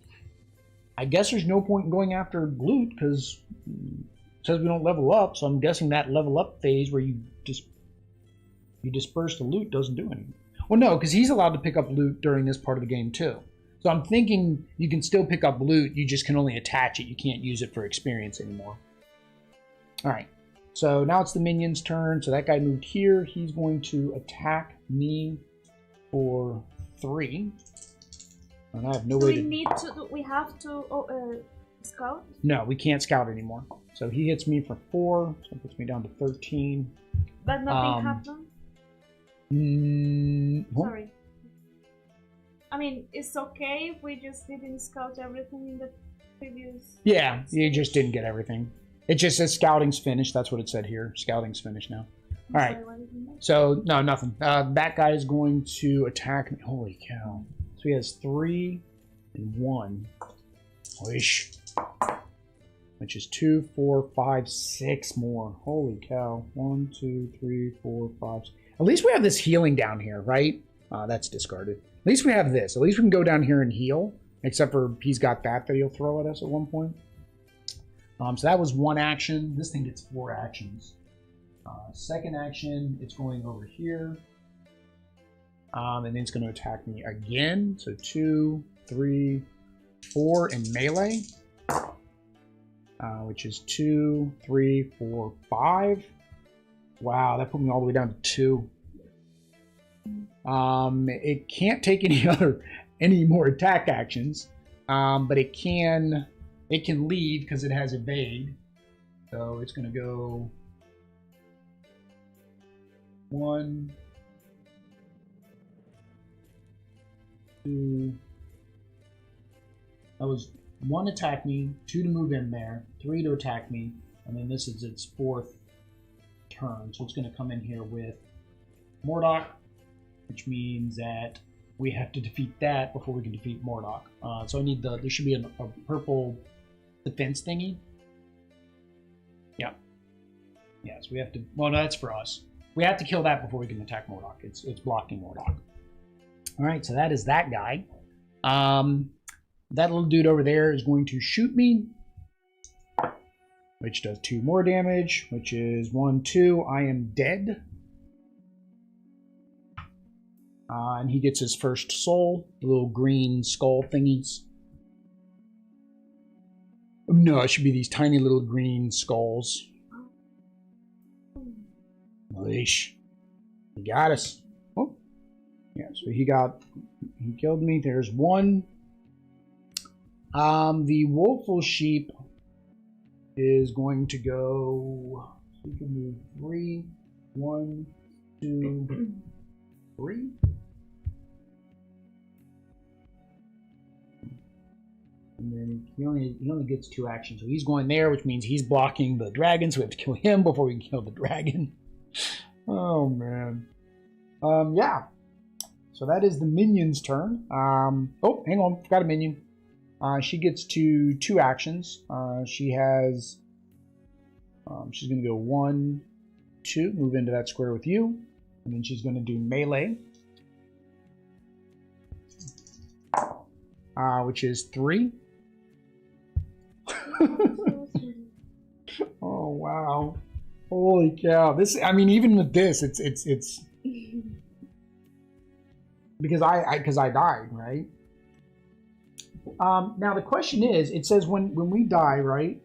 I guess there's no point in going after loot because it says we don't level up, so I'm guessing that level up phase where you disperse the loot doesn't do anything. Well, no, because he's allowed to pick up loot during this part of the game too. So I'm thinking you can still pick up loot, you just can only attach it. You can't use it for experience anymore. Alright, so now it's the minion's turn. So that guy moved here. He's going to attack me for 3. And I have no way to... we have to scout? No, we can't scout anymore. So he hits me for 4, so it puts me down to 13. But nothing happened? Sorry. I mean, it's okay if we just didn't scout everything in the previous... Yeah, you just didn't get everything. It just says scouting's finished. That's what it said here. Scouting's finished now. All right. So, no, nothing. That guy is going to attack me. Holy cow. So he has 3 and 1. Wish. Which is 2, 4, 5, 6 more. Holy cow. 1, 2, 3, 4, 5. At least we have this healing down here, right? That's discarded. At least we have this. At least we can go down here and heal. Except for he's got that he'll throw at us at one point. So that was 1 action. This thing gets 4 actions. Second action, it's going over here. And then it's going to attack me again. So 2, 3, 4 in melee. Which is 2, 3, 4, 5. Wow, that put me all the way down to 2. It can't take any more attack actions, but it can leave because it has evade. So it's going to go 1, 2. That was 1 attack me, 2 to move in there, 3 to attack me, and then this is its 4th turn. So it's going to come in here with Mordak, which means that we have to defeat that before we can defeat Mordak. So I need there should be a purple defense thingy. Yeah. Yeah, so we have to, well, no, that's for us. We have to kill that before we can attack Mordak. It's blocking Mordak. All right, so that is that guy. That little dude over there is going to shoot me, which does 2 more damage, which is 1, 2. I am dead. And he gets his first soul, the little green skull thingies. No, it should be these tiny little green skulls. Leash. You got us. Oh, So he killed me. There's one. The woeful sheep is going to go. So we can move 3. 1, 2, 3. And then he only gets 2 actions. So he's going there, which means he's blocking the dragon, so we have to kill him before we can kill the dragon. Oh man. Yeah. So that is the minion's turn. Oh, hang on, forgot a minion. She gets to 2 actions. She has she's gonna go 1, 2, move into that square with you, and then she's gonna do melee. Which is 3. Oh wow! Holy cow! This, I mean, even with this, it's because I died, right? Now the question is, it says when we die, right?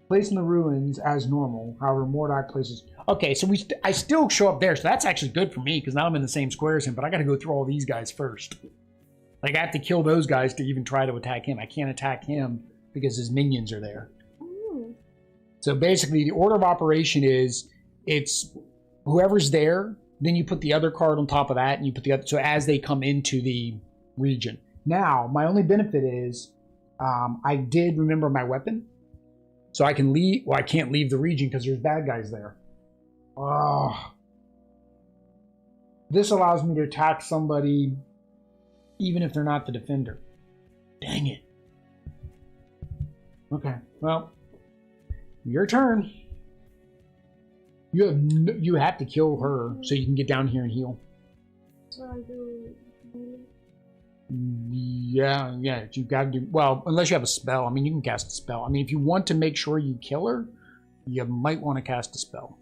Place in the ruins as normal. However, Mordak places. Okay, so I still show up there, so that's actually good for me because now I'm in the same square as him. But I got to go through all these guys first. Like I have to kill those guys to even try to attack him. I can't attack him because his minions are there. Ooh. So basically, the order of operation is it's whoever's there. Then you put the other card on top of that, and you put the other. So as they come into the region. Now, my only benefit is I did remember my weapon. So I can leave. Well, I can't leave the region because there's bad guys there. Oh. This allows me to attack somebody even if they're not the defender. Dang it. Okay, well, your turn. You have to kill her so you can get down here and heal. So I do. Yeah, you gotta do, well, unless you have a spell. I mean, you can cast a spell. I mean, if you want to make sure you kill her, you might want to cast a spell.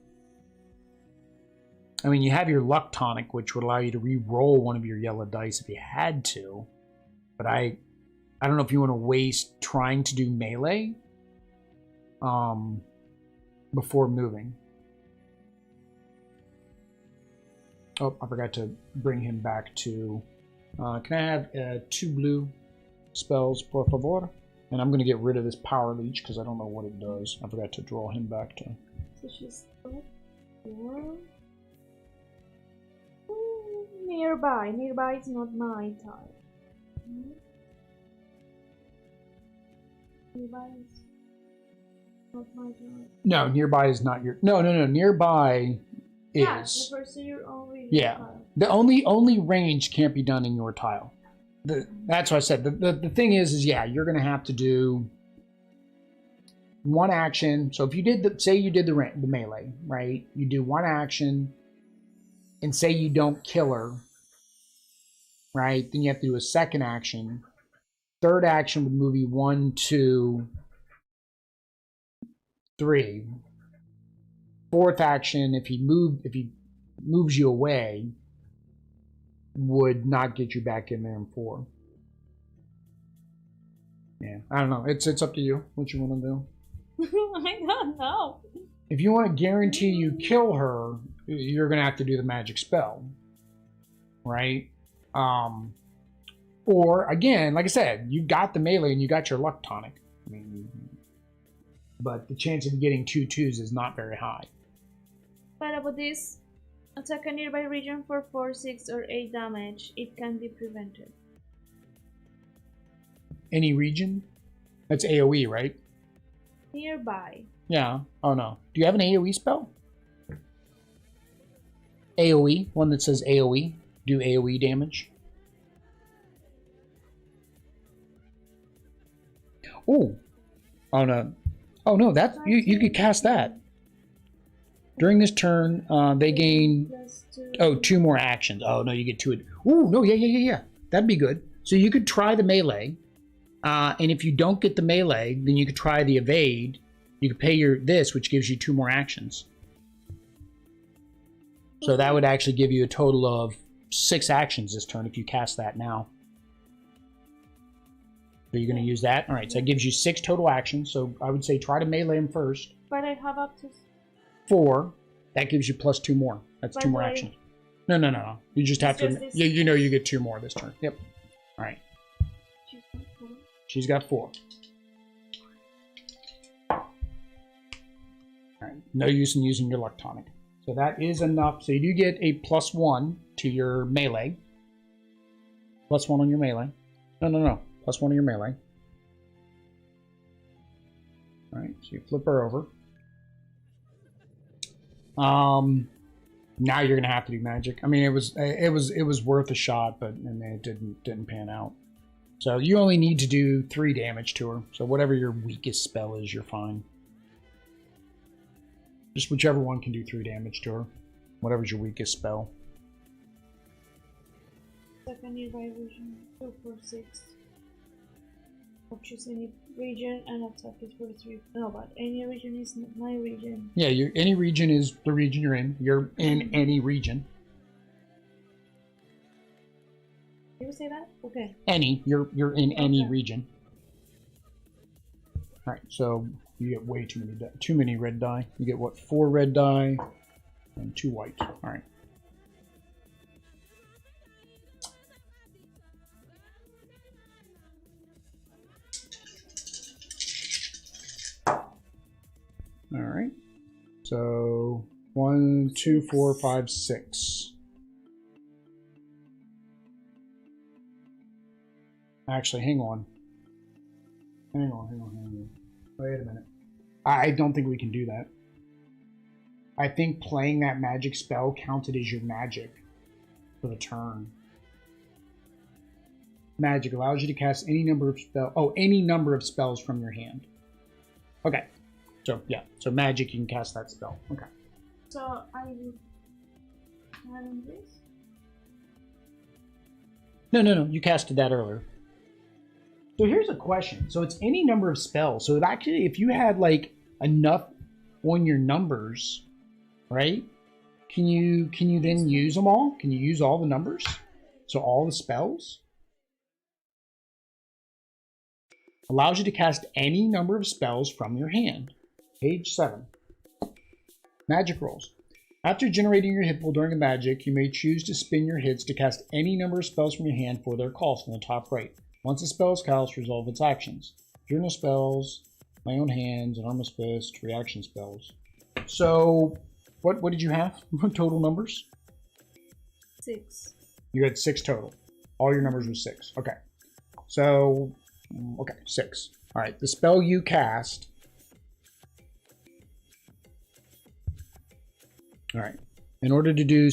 I mean, you have your luck tonic, which would allow you to re-roll one of your yellow dice if you had to. But I don't know if you want to waste trying to do melee before moving. Oh, I forgot to bring him back to... can I have 2 blue spells, por favor? And I'm going to get rid of this power leech because I don't know what it does. I forgot to draw him back to... So she's up 4. Nearby. Nearby is not my type. Nearby is not my type. No, nearby is not your... No. Nearby is... Yeah, refers to your own region. Yeah. Tile. The only range can't be done in your tile. That's what I said. The thing is yeah, you're going to have to do 1 action. So if you did say you did the melee, right? You do 1 action, and say you don't kill her, right? Then you have to do a 2nd action. 3rd action would move you 1, 2, 3. 4th action, if he moves you away, would not get you back in there in 4. Yeah, I don't know. It's up to you what you want to do. I don't know. If you want to guarantee you kill her, you're going to have to do the magic spell, right? Or again, like I said, you got the melee and you got your luck tonic. I mean, but the chance of getting 2 2s is not very high. But about this, attack a nearby region for 4, 6, or 8 damage. It can be prevented. Any region? That's AoE, right? Nearby. Yeah. Oh no. Do you have an AoE spell? AoE? One that says AoE? Do AoE damage? Oh. Oh no. Oh no, that you could cast that. During this turn, they gain 2 more actions. Oh no, you get 2. Oh no, yeah. That'd be good. So you could try the melee, and if you don't get the melee, then you could try the evade. You could pay your this, which gives you 2 more actions. So that would actually give you a total of 6 actions this turn if you cast that now. So you're going to use that. All right, so that gives you 6 total actions. So I would say try to melee him first. But I have up to 4. That gives you plus 2 more. That's 2 more actions. No, no, no, no. You just have to. This. You know you get 2 more this turn. Yep. All right. She's got 4. All right. No use in using your luck tonic. So that is enough. So you do get a +1 to your melee. +1 on your melee. No, no, no. +1 on your melee. All right. So you flip her over. Now you're gonna have to do magic. I mean, it was worth a shot, but it didn't pan out. So you only need to do 3 damage to her. So whatever your weakest spell is, you're fine. Just whichever one can do 3 damage to her. Whatever's your weakest spell. Second nearby region, 2 for 6. Choose any region and attack is for 3. No, but any region is my region. Yeah, any region is the region you're in. You're in any region. Did you say that? Okay. Any. You're in any region. All right. So you get way too many red die. You get what? 4 red die and 2 white. All right. All right. So 1, 2, 4, 5, 6. Actually, hang on. Hang on. Wait a minute. I don't think we can do that. I think playing that magic spell counted as your magic for the turn. Magic allows you to cast any number of spells from your hand. Okay. So, yeah. So, magic, you can cast that spell. Okay. So, I will have this? No. You casted that earlier. So, here's a question. So, it's any number of spells. So, actually, if you had, like, enough on your numbers, right? Can you then use them all? Can you use all the numbers? So, all the spells? Allows you to cast any number of spells from your hand. Page 7. Magic rolls. After generating your hit pool during a magic, you may choose to spin your hits to cast any number of spells from your hand for their cost in the top right. Once a spell is cast, resolve its actions. Journal spells, my own hands, enormous fist, reaction spells. So, what did you have? Total numbers? 6. You had 6 total. All your numbers were 6. Okay. So, okay, 6. All right. The spell you cast. All right. In order to do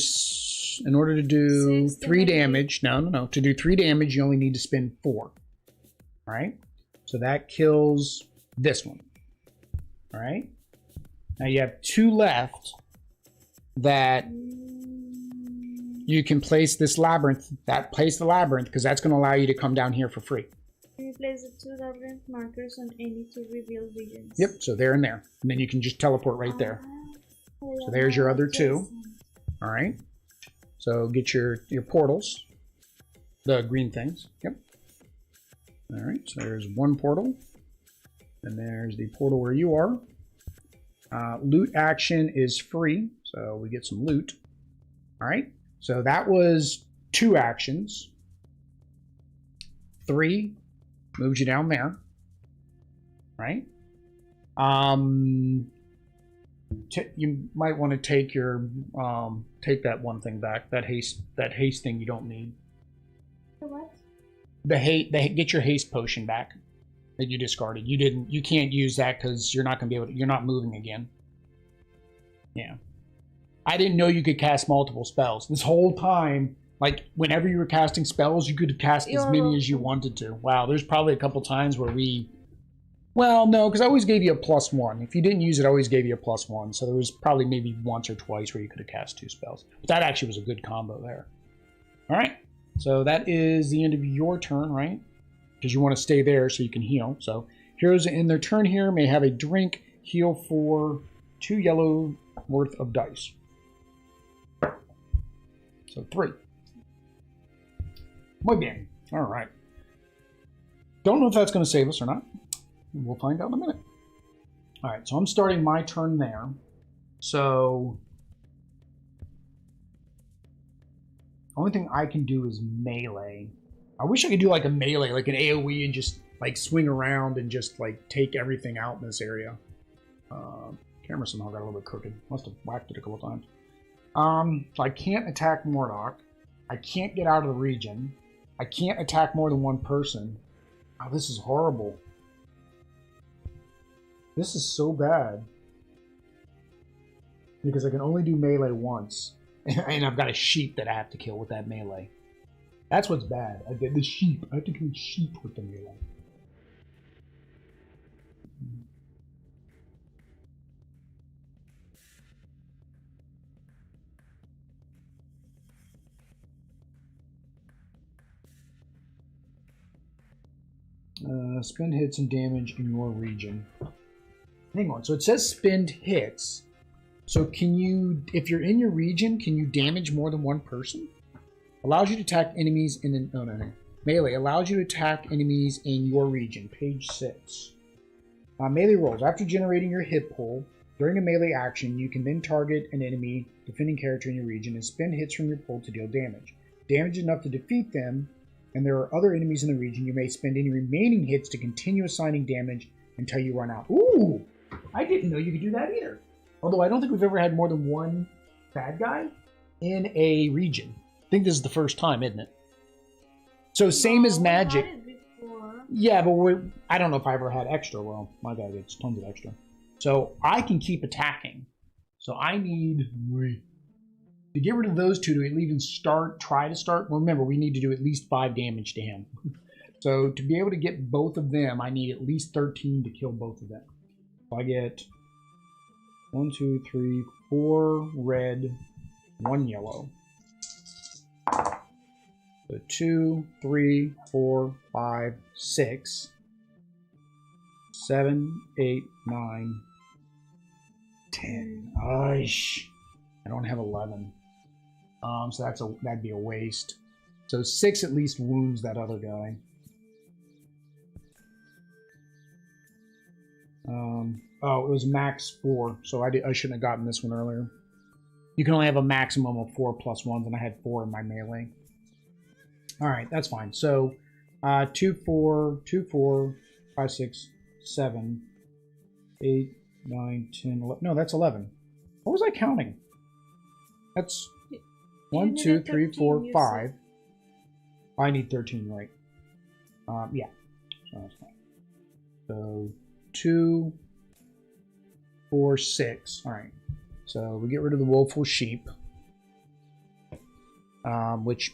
3 damage. No. To do 3 damage, you only need to spend 4. All right. So that kills this one. All right. Now you have 2 left that you can place this labyrinth. Place the labyrinth because that's going to allow you to come down here for free. You place the 2 labyrinth markers on any 2 revealed regions. Yep. So they're in there, and then you can just teleport right there. So there's your other 2. All right. So get your portals, the green things. Yep. All right. So there's 1 portal, and there's the portal where you are. Loot action is free, so we get some loot. All right. So that was 2 actions. 3 moves you down there. Right. You might want to take your take that one thing back. That haste thing you don't need. The what? Get your haste potion back that you discarded. You can't use that because you're not gonna be able to. You're not moving again. Yeah, I didn't know you could cast multiple spells this whole time. Like whenever you were casting spells, you could cast as many as you wanted to. Wow, there's probably a couple times where well, no, because I always gave you a +1. If you didn't use it, I always gave you a +1. So there was probably maybe once or twice where you could have cast 2 spells. But that actually was a good combo there. All right. So that is the end of your turn, right? Because you want to stay there so you can heal. So heroes in their turn here may have a drink, heal for 2 yellow worth of dice. So 3. Muy bien. All right. Don't know if that's going to save us or not. We'll find out in a minute. All right, so I'm starting my turn there. So Only thing I can do is melee. I wish I could do like a melee, like an AoE, and just like swing around and just like take everything out in this area. Camera somehow got a little bit crooked. Must have whacked it a couple times. So I can't attack Mordak. I can't get out of the region. I can't attack more than one person. Oh, this is horrible. This is so bad. Because I can only do melee once. And I've got a sheep that I have to kill with that melee. That's what's bad. I did the sheep. I have to kill sheep with the melee. Spend hits and damage in your region. Hang on. So it says spend hits. So can you, if you're in your region, can you damage more than one person? Allows you to attack enemies in an... Oh, no. Melee allows you to attack enemies in your region. Page 6. Melee rolls. After generating your hit pool, during a melee action, you can then target an enemy defending character in your region and spend hits from your pool to deal damage. Damage enough to defeat them, and there are other enemies in the region. You may spend any remaining hits to continue assigning damage until you run out. Ooh! I didn't know you could do that either. Although I don't think we've ever had more than one bad guy in a region. I think this is the first time, isn't it? So same as magic. Had it before. Yeah, but I don't know if I ever had extra. Well, my guy gets tons of extra. So I can keep attacking. So I need to get rid of those two to even try to start. Well, remember, we need to do at least 5 damage to him. So to be able to get both of them, I need at least 13 to kill both of them. So I get 1, 2, 3, 4 red, 1 yellow. So 2, 3, 4, 5, 6, 7, 8, 9, 10. Aish. I don't have 11. So that'd be a waste. So 6 at least wounds that other guy. Oh, it was max 4, so I shouldn't have gotten this one earlier. You can only have a maximum of 4 plus 1s, and I had 4 in my melee. Alright, that's fine. So, 2, 4, 2, 4, 5, 6, 7, 8, 9, 10, 11. No, that's 11. What was I counting? That's 1, 2, 3, 4, 5. I need 13, right? Yeah. So that's fine. So, 2, 4, 6. Alright. So we get rid of the woeful sheep. Which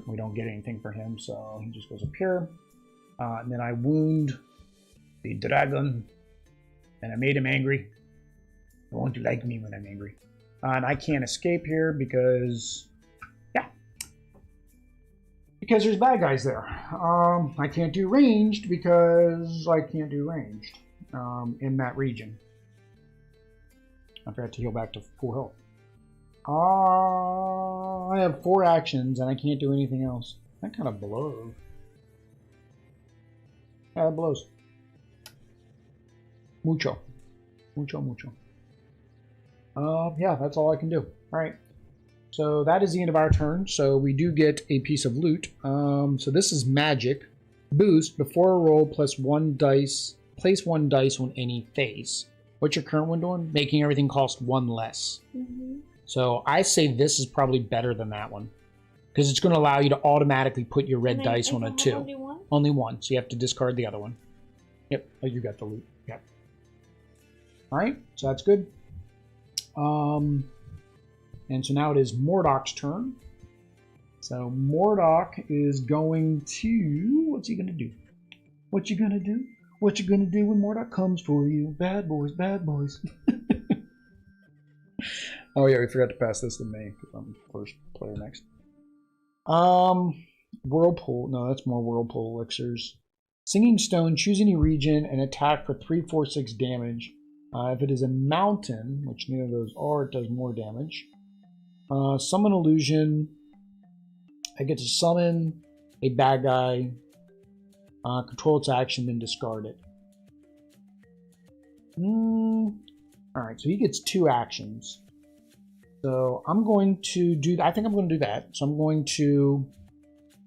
we don't get anything for him, so he just goes up here. And then I wound the dragon. And I made him angry. I want to like me when I'm angry. And I can't escape here because... Yeah. Because there's bad guys there. I can't do ranged because I can't do ranged in that region. I forgot to heal back to full health. I have 4 actions and I can't do anything else. That kind of blows. Yeah, that blows. Mucho. Mucho, mucho. Yeah, that's all I can do. Alright. So that is the end of our turn. So we do get a piece of loot. So this is magic. Boost. Before a roll, plus 1 dice. Place 1 dice on any face. What's your current one doing? Making everything cost 1 less. Mm-hmm. So I say this is probably better than that one. Because it's going to allow you to automatically put your red dice on a 2. Only 1? Only 1. So you have to discard the other one. Yep. Oh, you got the loot. Yep. Alright. So that's good. And so now it is Mordak's turn. So Mordak is going to... What's he going to do? What you going to do? What you gonna do when Mordak comes for you? Bad boys, bad boys. Oh yeah, we forgot to pass this to me because I'm first player next. Whirlpool. No, that's more Whirlpool elixirs. Singing Stone. Choose any region and attack for 3, 4, 6 damage. If it is a mountain, which neither of those are, it does more damage. Summon Illusion. I get to summon a bad guy. Control its action, then discard it. Alright, so he gets 2 actions. So I'm going to do, I think I'm going to do that. So I'm going to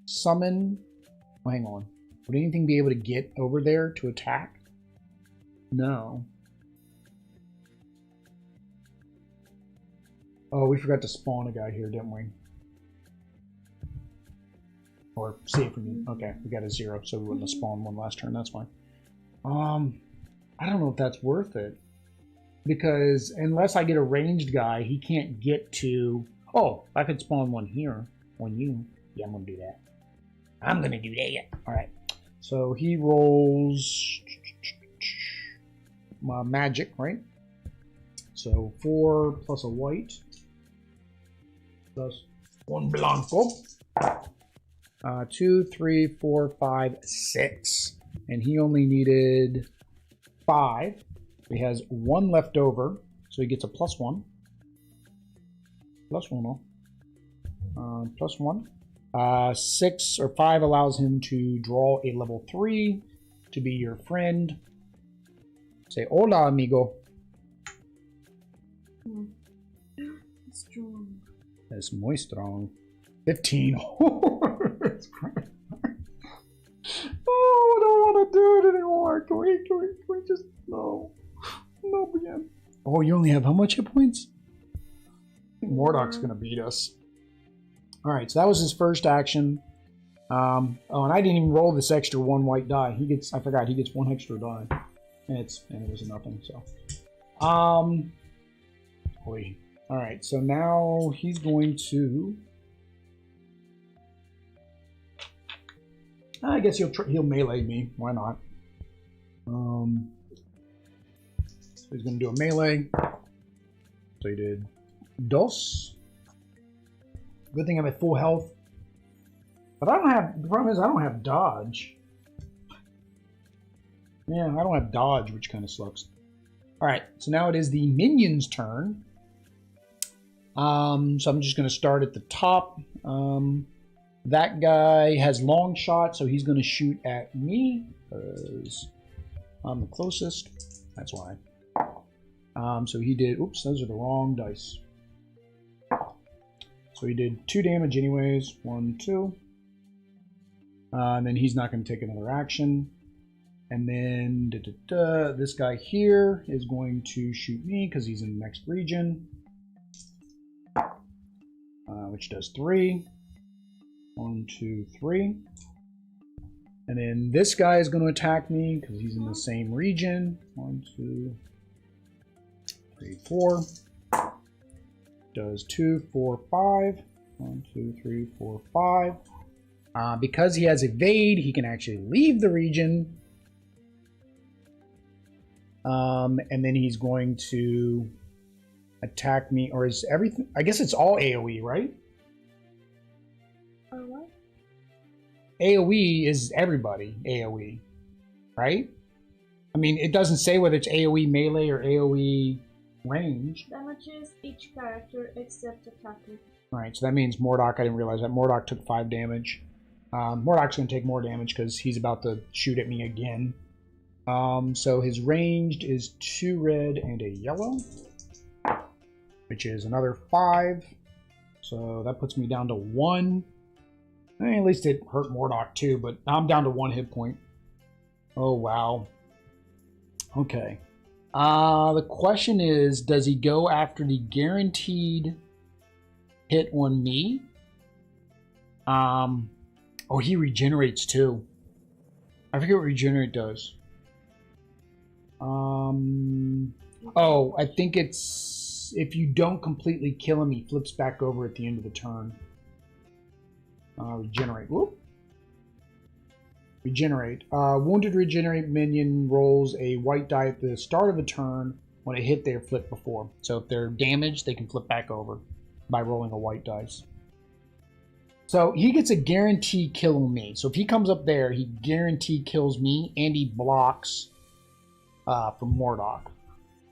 summon, oh, hang on. Would anything be able to get over there to attack? No. Oh, we forgot to spawn a guy here, didn't we? Or see if we can, okay, we got a 0, so we wouldn't have spawned one last turn, that's fine. I don't know if that's worth it. Because unless I get a ranged guy, he can't get to... Oh, I could spawn one here on you. Yeah, I'm going to do that. I'm going to do that. Alright. So he rolls... magic, right? So 4 plus a white. Plus 1 blanco. 2, 3, 4, 5, 6. And he only needed 5. He has 1 left over, so he gets a +1. +1. +1. 6 or 5 allows him to draw a level 3 to be your friend. Say hola, amigo. Strong. That's muy strong. 15. Oh, I don't want to do it anymore. Can we just no. No, man. Oh, you only have how much hit points? I think Mordak's gonna beat us. Alright, so that was his first action. Oh, and I didn't even roll this extra 1 white die. He gets, I forgot, he gets 1 extra die. And it was a nothing, so. Boy. Alright, so now he's going to... I guess he'll melee me. Why not? So he's going to do a melee. So he did dos. Good thing I'm at full health. But I don't have, the problem is I don't have dodge. Yeah, I don't have dodge, which kind of sucks. Alright, so now it is the minion's turn. So I'm just going to start at the top. That guy has long shot, so he's going to shoot at me, because I'm the closest. That's why. So he did, oops, those are the wrong dice. So he did 2 damage anyways, 1, 2. And then he's not going to take another action. And then this guy here is going to shoot me because he's in the next region. Which does 3. 1, 2, 3. And then this guy is going to attack me because he's in the same region. 1, 2, 3, 4. Does 2, 4, 5. 1, 2, 3, 4, 5. Because he has evade, he can actually leave the region. And then he's going to attack me, or is everything? I guess it's all AoE, right? What? AoE is everybody AoE, right? I mean, it doesn't say whether it's AoE melee or AoE range. Damages each character except attacker. Alright, so that means Mordak, I didn't realize that. Mordak took 5 damage. Mordak's going to take more damage because he's about to shoot at me again. So his ranged is 2 red and a yellow, which is another 5. So that puts me down to 1. At least it hurt Mordak too, but I'm down to 1 hit point. Oh, wow. Okay. The question is, does he go after the guaranteed hit on me? Oh, he regenerates too. I forget what regenerate does. Oh, I think it's if you don't completely kill him, he flips back over at the end of the turn. Regenerate. Whoop. Regenerate. Wounded regenerate minion rolls a white die at the start of a turn. When it hit, they flip before. So if they're damaged, they can flip back over by rolling a white dice. So he gets a guarantee kill on me. So if he comes up there, he guarantee kills me, and he blocks from Mordak.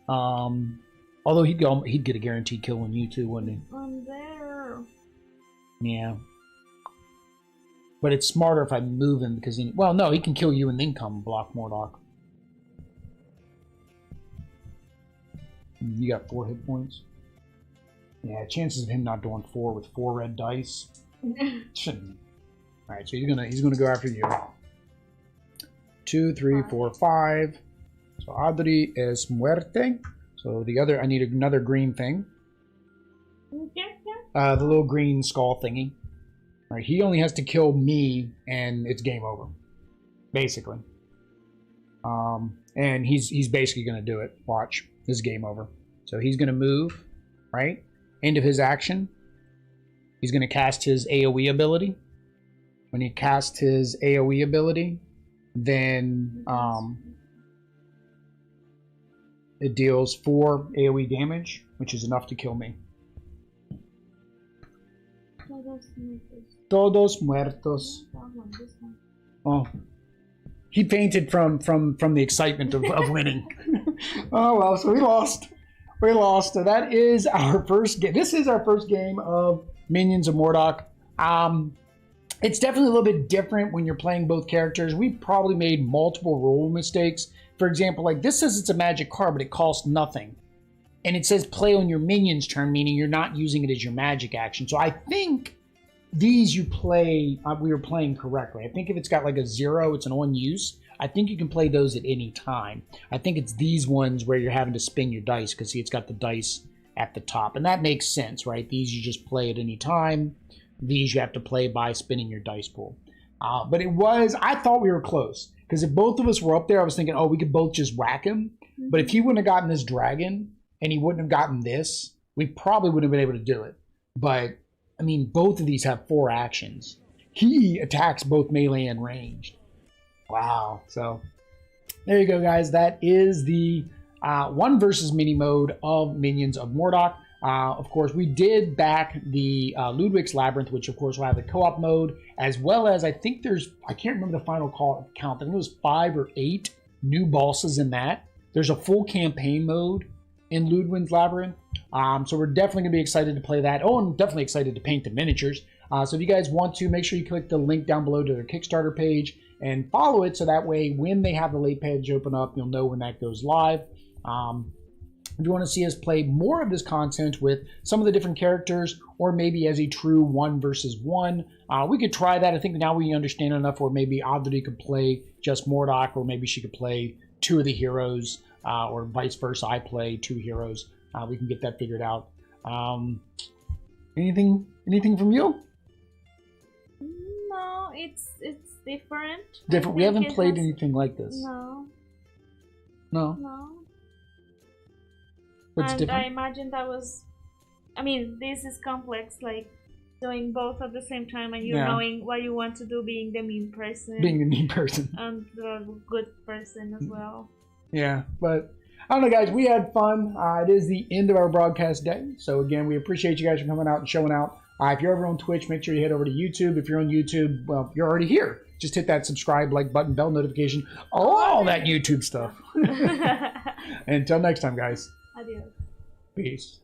Although he'd get a guaranteed kill on you too, wouldn't he? I'm there. Yeah. But it's smarter if I move him because he... Well, no, he can kill you and then come block Mordak. You got 4 hit points. Yeah, chances of him not doing 4 with 4 red dice shouldn't be. All right, so he's gonna go after you. 2, 3, 4, 5. So Adri es muerte. So the other, I need another green thing. The little green skull thingy. All right, he only has to kill me, and it's game over, basically. And he's basically gonna do it. Watch, this is game over. So he's gonna move, right? End of his action. He's gonna cast his AOE ability. When he casts his AOE ability, then it deals 4 AOE damage, which is enough to kill me. Todos muertos. Oh, he fainted from the excitement of winning. Oh well, so we lost. We lost. So that is our first game. This is our first game of Minions of Mordak. It's definitely a little bit different when you're playing both characters. We probably made multiple rule mistakes. For example, like this says it's a magic card, but it costs nothing. And it says play on your minion's turn, meaning you're not using it as your magic action. So I think these you play, we were playing correctly. I think if it's got like a 0, it's an on use. I think you can play those at any time. I think it's these ones where you're having to spin your dice because see, it's got the dice at the top. And that makes sense, right? These you just play at any time. These you have to play by spinning your dice pool. But it was, I thought we were close. Because if both of us were up there, I was thinking, oh, we could both just whack him. But if he wouldn't have gotten this dragon, and he wouldn't have gotten this, we probably wouldn't have been able to do it. But, I mean, both of these have 4 actions. He attacks both melee and ranged. Wow. So, there you go, guys. That is the 1 versus mini mode of Minions of Mordak. Of course, we did back the Ludwig's Labyrinth, which of course will have the co-op mode, as well as I think there's, I can't remember the final count, I think it was 5 or 8 new bosses in that. There's a full campaign mode in Ludwig's Labyrinth, so we're definitely going to be excited to play that. Oh, and definitely excited to paint the miniatures. So if you guys want to, make sure you click the link down below to their Kickstarter page and follow it, so that way when they have the late page open up, you'll know when that goes live. If you want to see us play more of this content with some of the different characters, or maybe as a true 1 versus 1, we could try that. I think now we understand enough where maybe Audrey could play just Mordak, or maybe she could play 2 of the heroes, or vice versa. I play 2 heroes. We can get that figured out. Anything from you? No, it's different. Different. We haven't played anything like this. No. No. What's and different? I imagine that was, I mean, this is complex, like doing both at the same time, and you knowing what you want to do, being the mean person. Being the mean person. And the good person as well. Yeah, but I don't know, guys. We had fun. It is the end of our broadcast day. So again, we appreciate you guys for coming out and showing out. If you're ever on Twitch, make sure you head over to YouTube. If you're on YouTube, well, you're already here. Just hit that subscribe, like button, bell notification, all that YouTube stuff. Until next time, guys. Adios. Peace.